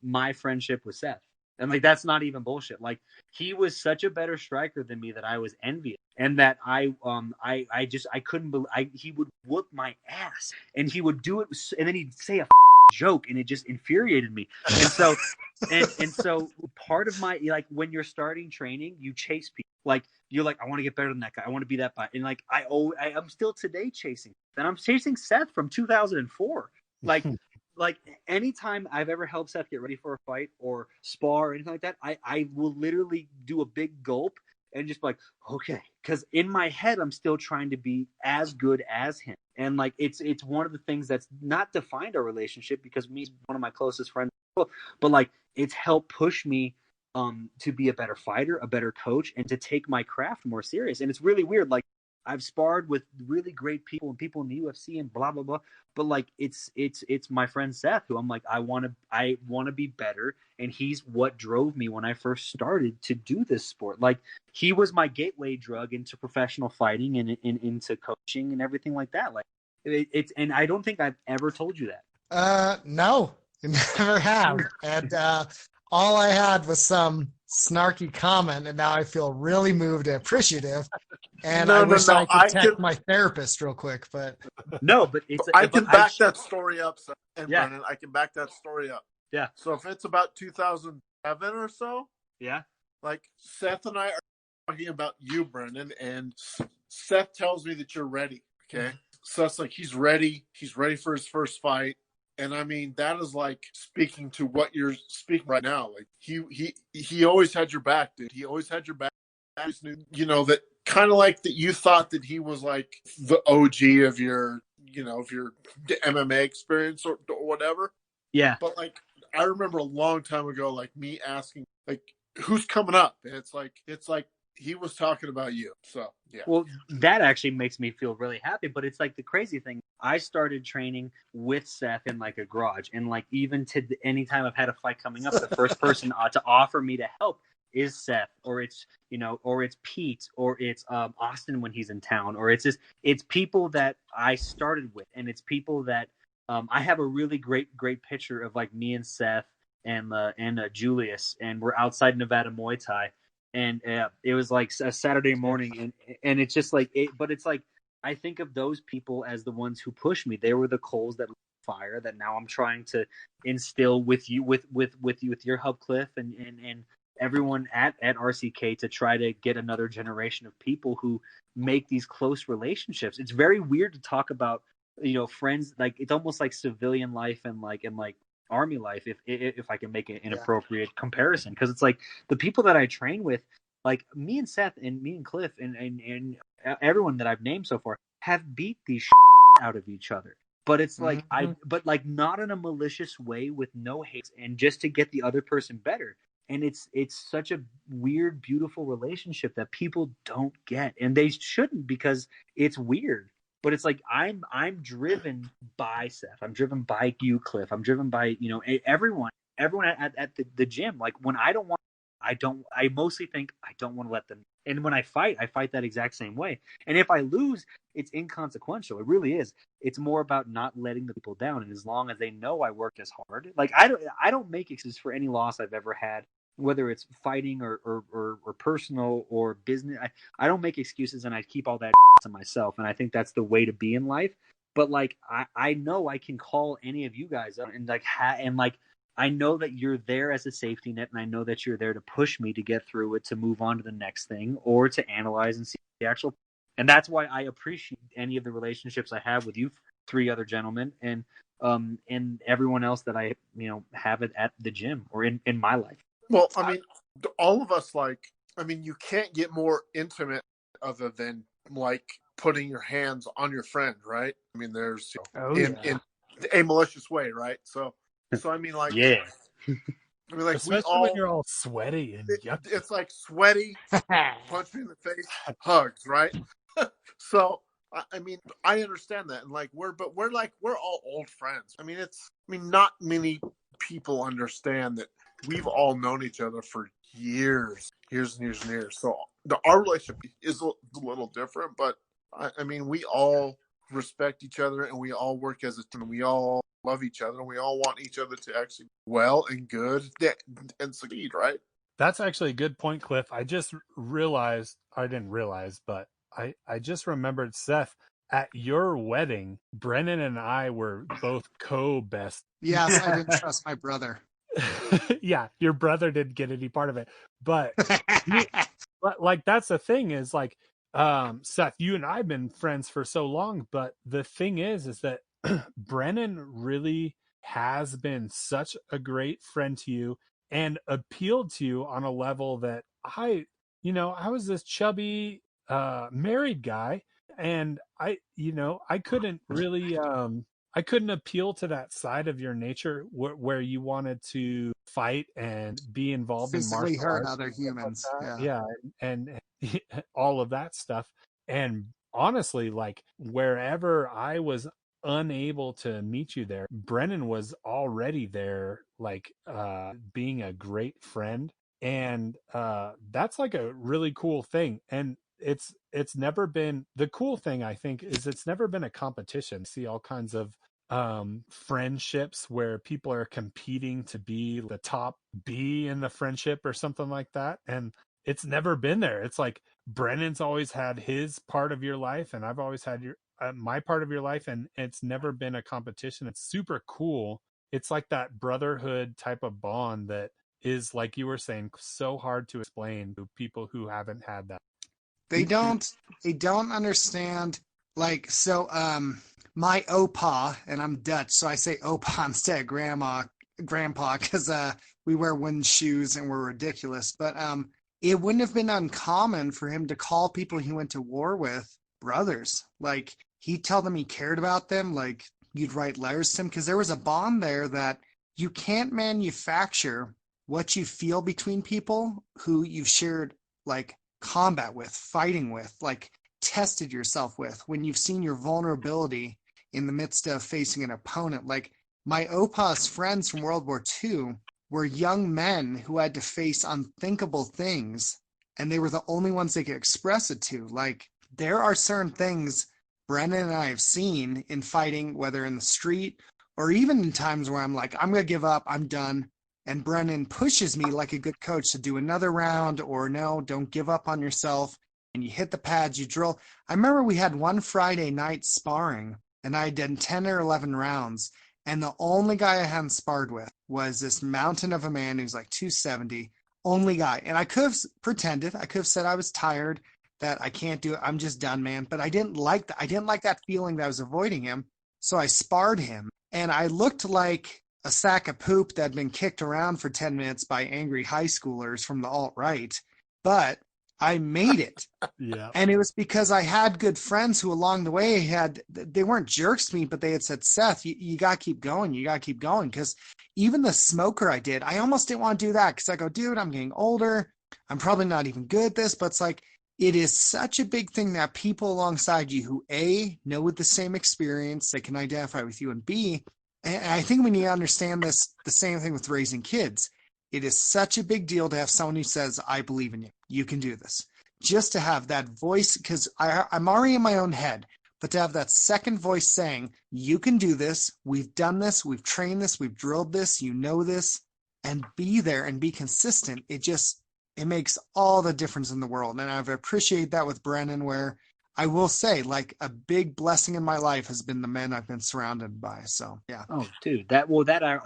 my friendship with Seth. And like, that's not even bullshit. Like, he was such a better striker than me that I was envious, and that I couldn't believe he would whoop my ass, and he would do it, and then he'd say a joke, and it just infuriated me. And so, and so part of my, like, when you're starting training, you chase people. Like, you're like, I want to get better than that guy. I want to be that guy. And like, I'm still today chasing, and I'm chasing Seth from 2004. Like. Like, anytime I've ever helped Seth get ready for a fight or spar or anything like that, I will literally do a big gulp and just be like, okay. Because in my head, I'm still trying to be as good as him. And like, it's one of the things that's not defined our relationship, because he's one of my closest friends. But like, it's helped push me to be a better fighter, a better coach, and to take my craft more serious. And it's really weird. Like, I've sparred with really great people and people in the UFC and blah blah blah. But like it's my friend Seth who I'm like I want to be better, and he's what drove me when I first started to do this sport. Like he was my gateway drug into professional fighting and into coaching and everything like that. Like it's and I don't think I've ever told you that. No, you never have. And all I had was some snarky comment, and now I feel really moved and appreciative. And I wish I could text my therapist real quick, but no, but it's I can back that story up, Seth, and yeah. Brennan, I can back that story up. Yeah. So if it's about 2007 or so, yeah, like Seth and I are talking about you, Brennan, and Seth tells me that you're ready. Okay. Seth's like, he's ready for his first fight. And I mean, that is like speaking to what you're speaking right now. Like he always had your back, dude. He always had your back. You know, that kind of like that you thought that he was like the OG of your, you know, of your MMA experience or whatever. Yeah. But like, I remember a long time ago, like me asking, like, who's coming up? And it's like he was talking about you. So yeah. Well, that actually makes me feel really happy. But it's like the crazy thing. I started training with Seth in like a garage, and like even to anytime I've had a fight coming up, the first person to offer me to help is Seth, or it's Pete, or it's Austin when he's in town, or it's people that I started with, and it's people that I have a really great picture of like me and Seth and Julius, and we're outside Nevada Muay Thai. And it was like a Saturday morning, and it's just like but it's like I think of those people as the ones who pushed me. They were the coals that fire that now I'm trying to instill with you, with your Hub Cliff and everyone at RCK to try to get another generation of people who make these close relationships. It's very weird to talk about, you know, friends. Like it's almost like civilian life and like Army life, if I can make an inappropriate comparison, because it's like the people that I train with, like me and Seth and me and Cliff and everyone that I've named so far have beat these out of each other. But it's like but like not in a malicious way, with no hate, and just to get the other person better. And it's such a weird, beautiful relationship that people don't get, and they shouldn't, because it's weird. But it's like I'm driven by Seth. I'm driven by you, Cliff. I'm driven by, you know, everyone at the gym. Like when I mostly think I don't want to let them. And when I fight that exact same way. And if I lose, it's inconsequential. It really is. It's more about not letting the people down. And as long as they know I worked as hard, like I don't make excuses for any loss I've ever had, whether it's fighting or personal or business. I don't make excuses, and I keep all that to myself. And I think that's the way to be in life. But like, I know I can call any of you guys up and like, I know that you're there as a safety net, and I know that you're there to push me to get through it, to move on to the next thing, or to analyze and see the actual. And that's why I appreciate any of the relationships I have with you three other gentlemen, and everyone else that I, you know, have it at the gym or in my life. Well, I mean, all of us, like, I mean, you can't get more intimate other than like putting your hands on your friend, right? I mean, there's in a malicious way, right? So I mean, like, yeah. I mean, like, especially when you're all sweaty and it's like sweaty, punch me in the face, hugs, right? So I mean, I understand that, and like we're all old friends. I mean, not many people understand that we've all known each other for years and years. So our relationship is a little different, but I mean, we all respect each other, and we all work as a team, and we all love each other, and we all want each other to actually be well and good and succeed, right? That's actually a good point, Cliff. I just realized, I didn't realize, but I just remembered, Seth, at your wedding, Brennan and I were both co-best. Yes, I didn't trust my brother. Yeah, your brother didn't get any part of it. But, but like, that's the thing is, like, Seth, you and I have been friends for so long, but the thing is that Brennan really has been such a great friend to you and appealed to you on a level that I was this chubby married guy, and I couldn't really I couldn't appeal to that side of your nature where you wanted to fight and be involved in martial hurt arts, other humans. and all of that stuff. And honestly, like wherever I was unable to meet you there, Brennan was already there, like being a great friend. And that's like a really cool thing. And it's never been, the cool thing I think is it's never been a competition. See all kinds of friendships where people are competing to be the top B in the friendship or something like that, and it's never been there. It's like Brennan's always had his part of your life, and I've always had your my part of your life, and it's never been a competition. It's super cool. It's like that brotherhood type of bond that is, like you were saying, so hard to explain to people who haven't had that. They don't understand. Like, so my opa, and I'm Dutch, so I say opa instead of grandpa, because we wear wooden shoes and we're ridiculous. But it wouldn't have been uncommon for him to call people he went to war with brothers. Like, he'd tell them he cared about them. Like, you'd write letters to him, because there was a bond there that you can't manufacture what you feel between people who you've shared, like, combat with, fighting with, like, tested yourself with, when you've seen your vulnerability in the midst of facing an opponent. Like, my opa's friends from World War II were young men who had to face unthinkable things, and they were the only ones they could express it to. Like, there are certain things Brennan and I have seen in fighting, whether in the street or even in times where I'm like, I'm going to give up, I'm done. And Brennan pushes me like a good coach to do another round, or no, don't give up on yourself. And you hit the pads, you drill. I remember we had one Friday night sparring, and I had done 10 or 11 rounds. And the only guy I hadn't sparred with was this mountain of a man who's like 270, only guy. And I could have pretended, I could have said I was tired, that I can't do it, I'm just done, man. But I didn't like that. I didn't like that feeling that I was avoiding him. So I sparred him, and I looked like a sack of poop that had been kicked around for 10 minutes by angry high schoolers from the alt-right. But I made it. Yeah. And it was because I had good friends who along the way they weren't jerks to me, but they had said, Seth, you got to keep going. You got to keep going. Because even the smoker I did, I almost didn't want to do that, because I go, dude, I'm getting older. I'm probably not even good at this. But it's like, it is such a big thing that people alongside you who A, know with the same experience, they can identify with you, and B, and I think we need to understand this, the same thing with raising kids. It is such a big deal to have someone who says, I believe in you. You can do this. Just to have that voice, because I'm already in my own head, but to have that second voice saying, you can do this. We've done this. We've trained this. We've drilled this. You know this. And be there and be consistent. It makes all the difference in the world. And I've appreciated that with Brennan, where I will say, like, a big blessing in my life has been the men I've been surrounded by. So, yeah. Oh, dude, that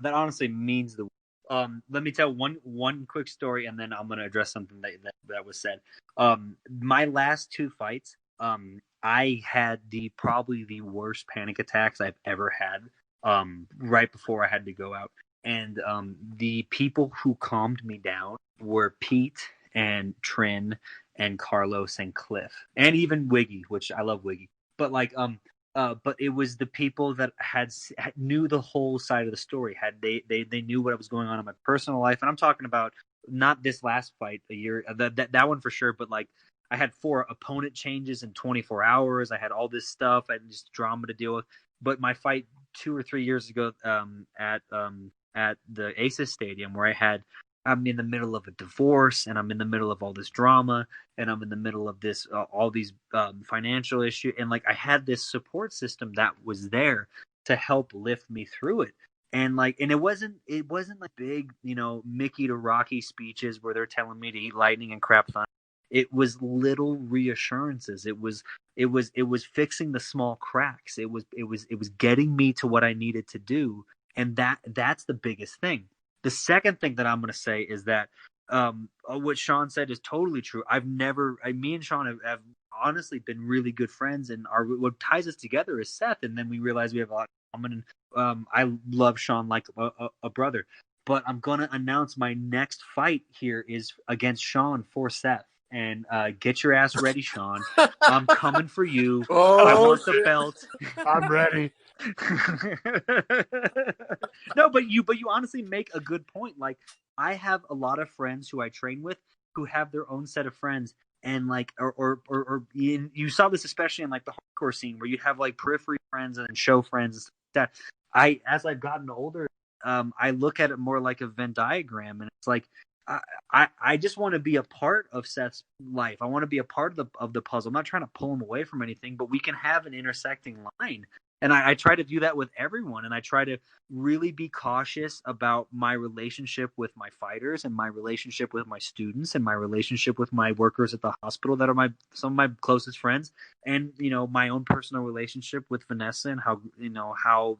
honestly means the. Let me tell one quick story, and then I'm gonna address something that was said. My last two fights, I had probably the worst panic attacks I've ever had. Right before I had to go out, and the people who calmed me down were Pete and Trin and Carlos and Cliff, and even Wiggy, which I love Wiggy. But like, but it was the people that knew the whole side of the story. They knew what was going on in my personal life, and I'm talking about not this last fight, a year that one for sure, but like I had 4 opponent changes in 24 hours. I had all this stuff. I had just drama to deal with. But my fight 2 or 3 years ago, at the Aces Stadium, where I'm in the middle of a divorce, and I'm in the middle of all this drama, and I'm in the middle of this all these financial issues, and like I had this support system that was there to help lift me through it. And it wasn't like big, Mickey to Rocky speeches where they're telling me to eat lightning and crap fun. It was little reassurances. It was fixing the small cracks. It was getting me to what I needed to do, and that's the biggest thing. The second thing that I'm going to say is that what Sean said is totally true. Me and Sean have honestly been really good friends, and what ties us together is Seth. And then we realize we have a lot in common. I love Sean like a brother. But I'm going to announce my next fight here is against Sean for Seth. And get your ass ready, Sean. I'm coming for you. I want the belt. I'm ready. No, but you honestly make a good point. Like, I have a lot of friends who I train with who have their own set of friends, and like or you saw this especially in like the hardcore scene where you have like periphery friends and show friends and stuff like that. As I've gotten older, I look at it more like a Venn diagram, and it's like I just want to be a part of Seth's life. I want to be a part of the puzzle. I'm not trying to pull him away from anything, but we can have an intersecting line. And I try to do that with everyone, and I try to really be cautious about my relationship with my fighters and my relationship with my students and my relationship with my workers at the hospital that are some of my closest friends, and my own personal relationship with Vanessa and how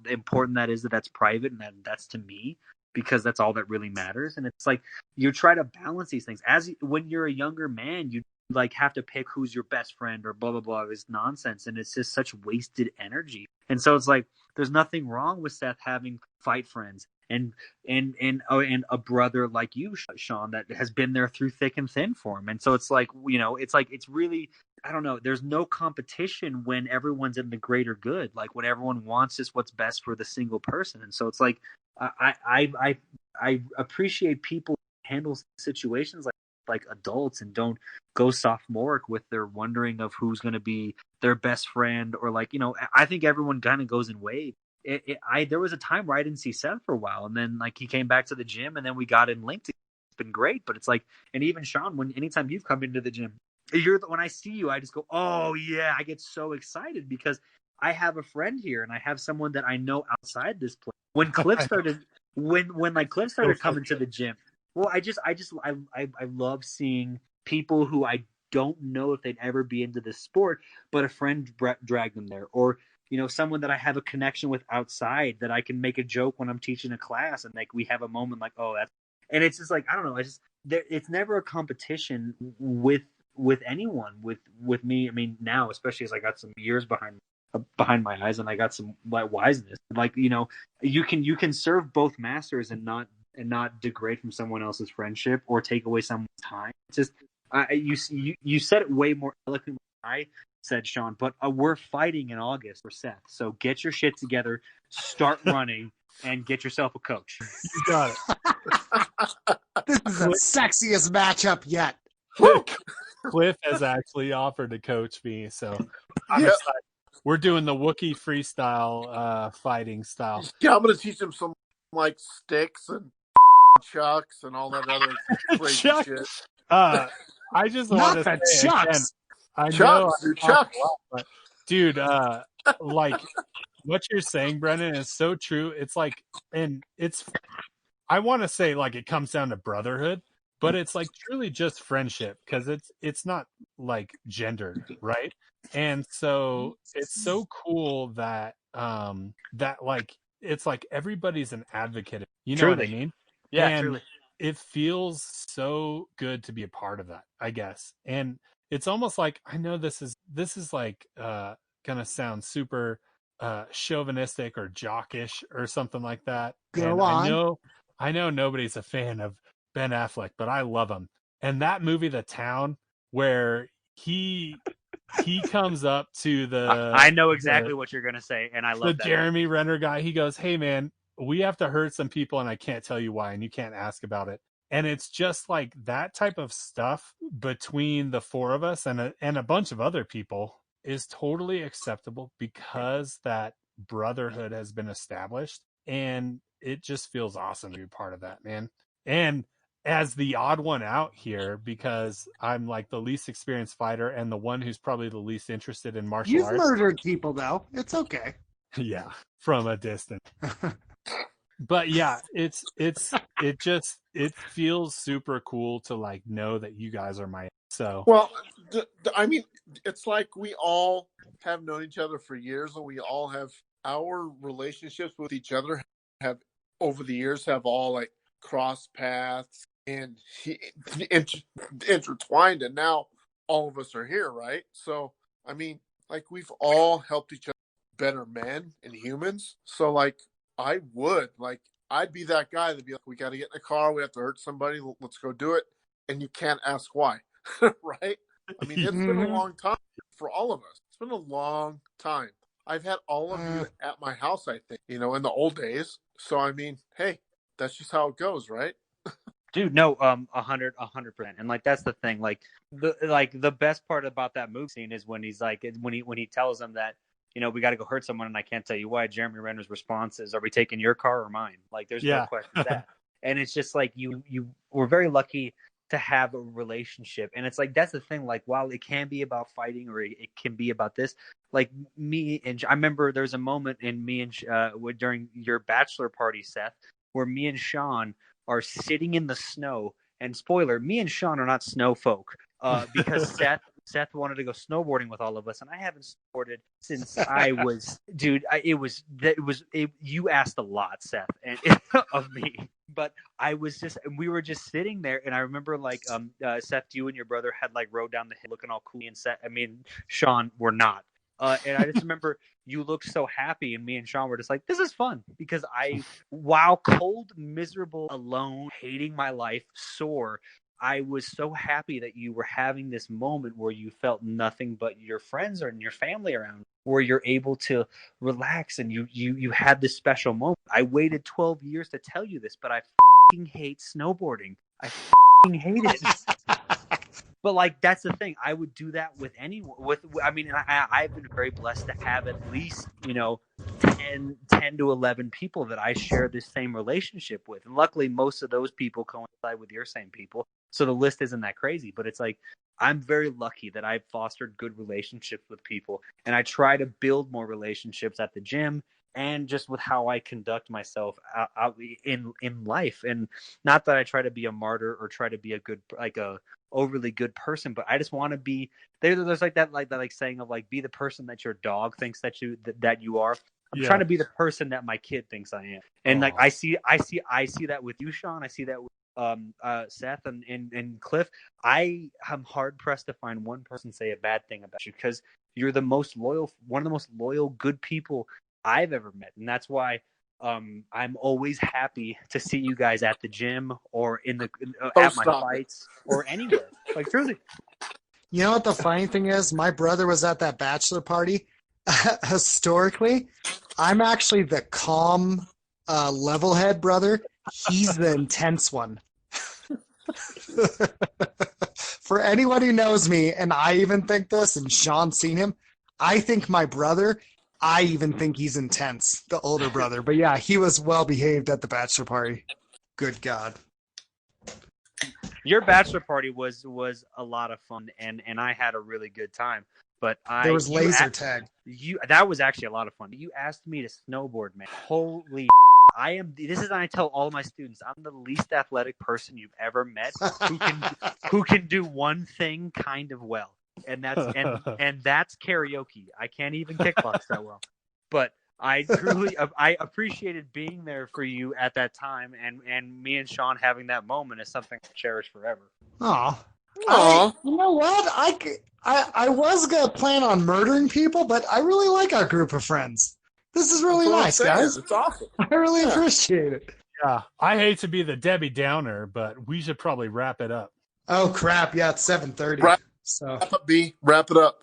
important that is, that's private and that's to me, because that's all that really matters. And it's like you try to balance these things when you're a younger man. You like have to pick who's your best friend or blah blah blah. It's nonsense, and it's just such wasted energy. And so it's like there's nothing wrong with Seth having fight friends and a brother like you, Sean, that has been there through thick and thin for him. And so it's like it's really, I don't know, there's no competition when everyone's in the greater good, like when everyone wants just what's best for the single person. And so it's like I appreciate people who handle situations like adults and don't go sophomoric with their wondering of who's going to be their best friend, or like, I think everyone kind of goes in waves. There was a time where I didn't see Seth for a while, and then like he came back to the gym, and then we got in linked. It's been great, but it's like, and even Sean, anytime you've come into the gym, when I see you, I just go, oh yeah, I get so excited because I have a friend here, and I have someone that I know outside this place. When Cliff started, when like Cliff started coming to the gym, well, I love seeing people who I don't know if they'd ever be into this sport, but a friend dragged them there, or someone that I have a connection with outside that I can make a joke when I'm teaching a class, and like we have a moment like, oh, that's, and it's just like, I don't know, it's never a competition with anyone with me. I mean, now especially as I got some years behind my eyes and I got some wiseness, like you can serve both masters and not degrade from someone else's friendship or take away someone's time. It's just you said it way more eloquently than I said, Sean, but we're fighting in August for Seth. So get your shit together, start running, and get yourself a coach. You got it. This is the sexiest matchup yet. Cliff has actually offered to coach me, so I'm excited. We're doing the Wookiee freestyle fighting style. Yeah, I'm going to teach him some like sticks and chucks and all that other crazy shit. I just want to say again, I know Chucks. But dude, like what you're saying, Brennan, is so true. It's like, and I want to say like it comes down to brotherhood, but it's like truly just friendship, because it's not like gendered, right? And so it's so cool that that like it's like everybody's an advocate. You know Truly. what I mean? Yeah, and truly. It feels so good to be a part of that, I guess. And it's almost like, I know this is like gonna sound super chauvinistic or jockish or something like that. Go on. I know nobody's a fan of Ben Affleck, but I love him. And that movie, The Town, where he comes up to the I know exactly what you're gonna say, and I love the Jeremy Renner guy. He goes, "Hey man, we have to hurt some people, and I can't tell you why, and you can't ask about it." And it's just like that type of stuff between the four of us and a bunch of other people is totally acceptable, because that brotherhood has been established, and it just feels awesome to be part of that, man. And as the odd one out here, because I'm like the least experienced fighter and the one who's probably the least interested in martial arts. You've murdered people, though. It's okay. Yeah, from a distance. But yeah, it feels super cool to like know that you guys are my. So well, I mean, it's like we all have known each other for years, and we all have our relationships with each other have over the years have all like crossed paths and intertwined, and now all of us are here, right? So I mean, like we've all helped each other better men and humans. So like I'd be that guy that'd be like, we got to get in a car, we have to hurt somebody, let's go do it, and you can't ask why. Right? I mean, it's been a long time for all of us. It's been a long time. I've had all of you at my house, I think, in the old days. So I mean, hey, that's just how it goes, right? Dude, no, 100%. And like that's the thing. Like the best part about that movie scene is when he's like when he tells them that, you know, we got to go hurt someone, and I can't tell you why. Jeremy Renner's response is, "Are we taking your car or mine?" Like, there's no question that. And it's just like you were very lucky to have a relationship, and it's like that's the thing. Like, while it can be about fighting, or it can be about this, like me and I remember there's a moment in me and during your bachelor party, Seth, where me and Sean are sitting in the snow. And spoiler, me and Sean are not snow folk, because Seth wanted to go snowboarding with all of us, and I haven't snowboarded since I was, dude. You asked a lot, Seth, and of me, but we were just sitting there, and I remember like, Seth, you and your brother had like rode down the hill looking all cool, and Sean were not. And I just remember you looked so happy, and me and Sean were just like, this is fun, because while cold, miserable, alone, hating my life, sore, I was so happy that you were having this moment where you felt nothing but your friends and your family around, where you're able to relax, and you had this special moment. I waited 12 years to tell you this, but I fucking hate snowboarding. I fucking hate it. But like that's the thing, I would do that with anyone. I've been very blessed to have at least 10 to 11 people that I share this same relationship with, and luckily most of those people coincide with your same people, so the list isn't that crazy. But it's like I'm very lucky that I've fostered good relationships with people, and I try to build more relationships at the gym and just with how I conduct myself out in life. And not that I try to be a martyr or try to be a overly good person, but I just want to be there's like that saying of like, be the person that your dog thinks that you are. I'm trying to be the person that my kid thinks I am. And like I see that with you, Sean. I see that with Seth and Cliff. I am hard pressed to find one person say a bad thing about you, because you're one of the most loyal, good people I've ever met. And that's why I'm always happy to see you guys at the gym or at my fights or anywhere. Like, truly. You know what the funny thing is? My brother was at that bachelor party. Historically, I'm actually the calm, level-head brother. He's the intense one. For anyone who knows me, and I even think this, and Sean's seen him, I think my brother, I even think he's intense, the older brother. But yeah, he was well behaved at the bachelor party. Good God. Your bachelor party was a lot of fun, and I had a really good time. But there was laser tag. That was actually a lot of fun. You asked me to snowboard, man. Holy this is, and I tell all my students, I'm the least athletic person you've ever met who can do one thing kind of well. And that's karaoke. I can't even kickbox that well. But I truly I appreciated being there for you at that time, and me and Sean having that moment is something I cherish forever. Aw. You know what? I was gonna plan on murdering people, but I really like our group of friends. This is really nice, guys. It's awesome. I really appreciate it. Yeah, I hate to be the Debbie Downer, but we should probably wrap it up. Oh crap! Yeah, it's 7:30. Wrap up, B. Wrap it up.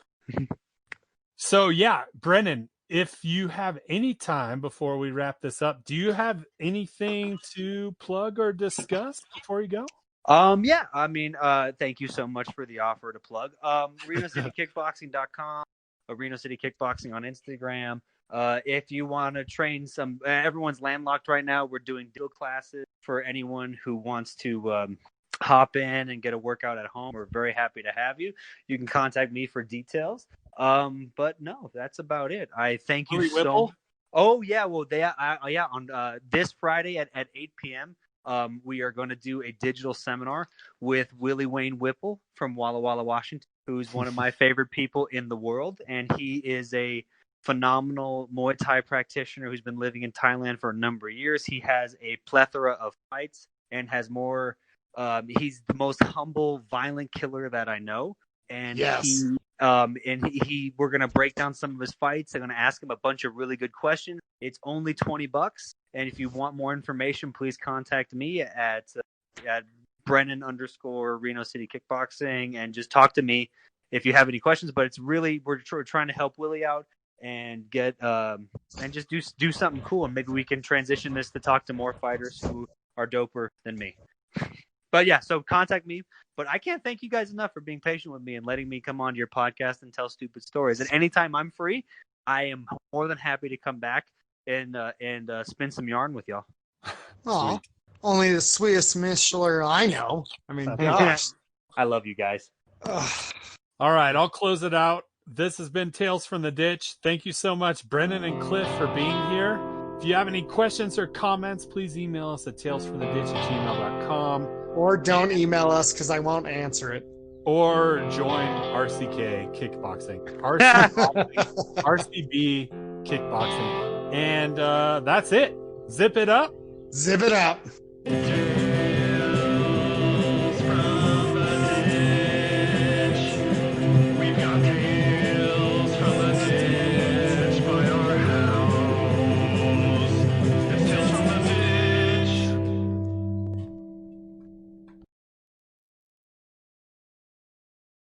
So yeah, Brennan, if you have any time before we wrap this up, do you have anything to plug or discuss before you go? Yeah, I mean, thank you so much for the offer to plug. RenoCityKickboxing.com, Reno City Kickboxing on Instagram. If you want to train everyone's landlocked right now. We're doing deal classes for anyone who wants to hop in and get a workout at home. We're very happy to have you. You can contact me for details. But no, that's about it. I thank you so much. Oh yeah, well on this Friday at 8 p.m. We are going to do a digital seminar with Willie Wayne Whipple from Walla Walla, Washington, who's one of my favorite people in the world, and he is a phenomenal Muay Thai practitioner who's been living in Thailand for a number of years. He has a plethora of fights and has more. He's the most humble, violent killer that I know, and yes. We're gonna break down some of his fights. I'm gonna ask him a bunch of really good questions. It's only $20, and if you want more information, please contact me at Brennan _ Reno City Kickboxing, and just talk to me if you have any questions. But it's really we're trying to help Willie out and get and just do something cool, and maybe we can transition this to talk to more fighters who are doper than me. But yeah, so contact me. But I can't thank you guys enough for being patient with me and letting me come on your podcast and tell stupid stories. And anytime I'm free, I am more than happy to come back and spin some yarn with y'all. Oh, only the sweetest Mishler I know. I mean, gosh. I love you guys. All right, I'll close it out. This has been Tales from the Ditch. Thank you so much, Brennan and Cliff, for being here. If you have any questions or comments, please email us at talesfromtheditch@gmail.com. Or don't email us because I won't answer it. Or join RCK Kickboxing. RCB Kickboxing. And that's it. Zip it up. Zip it up. Tales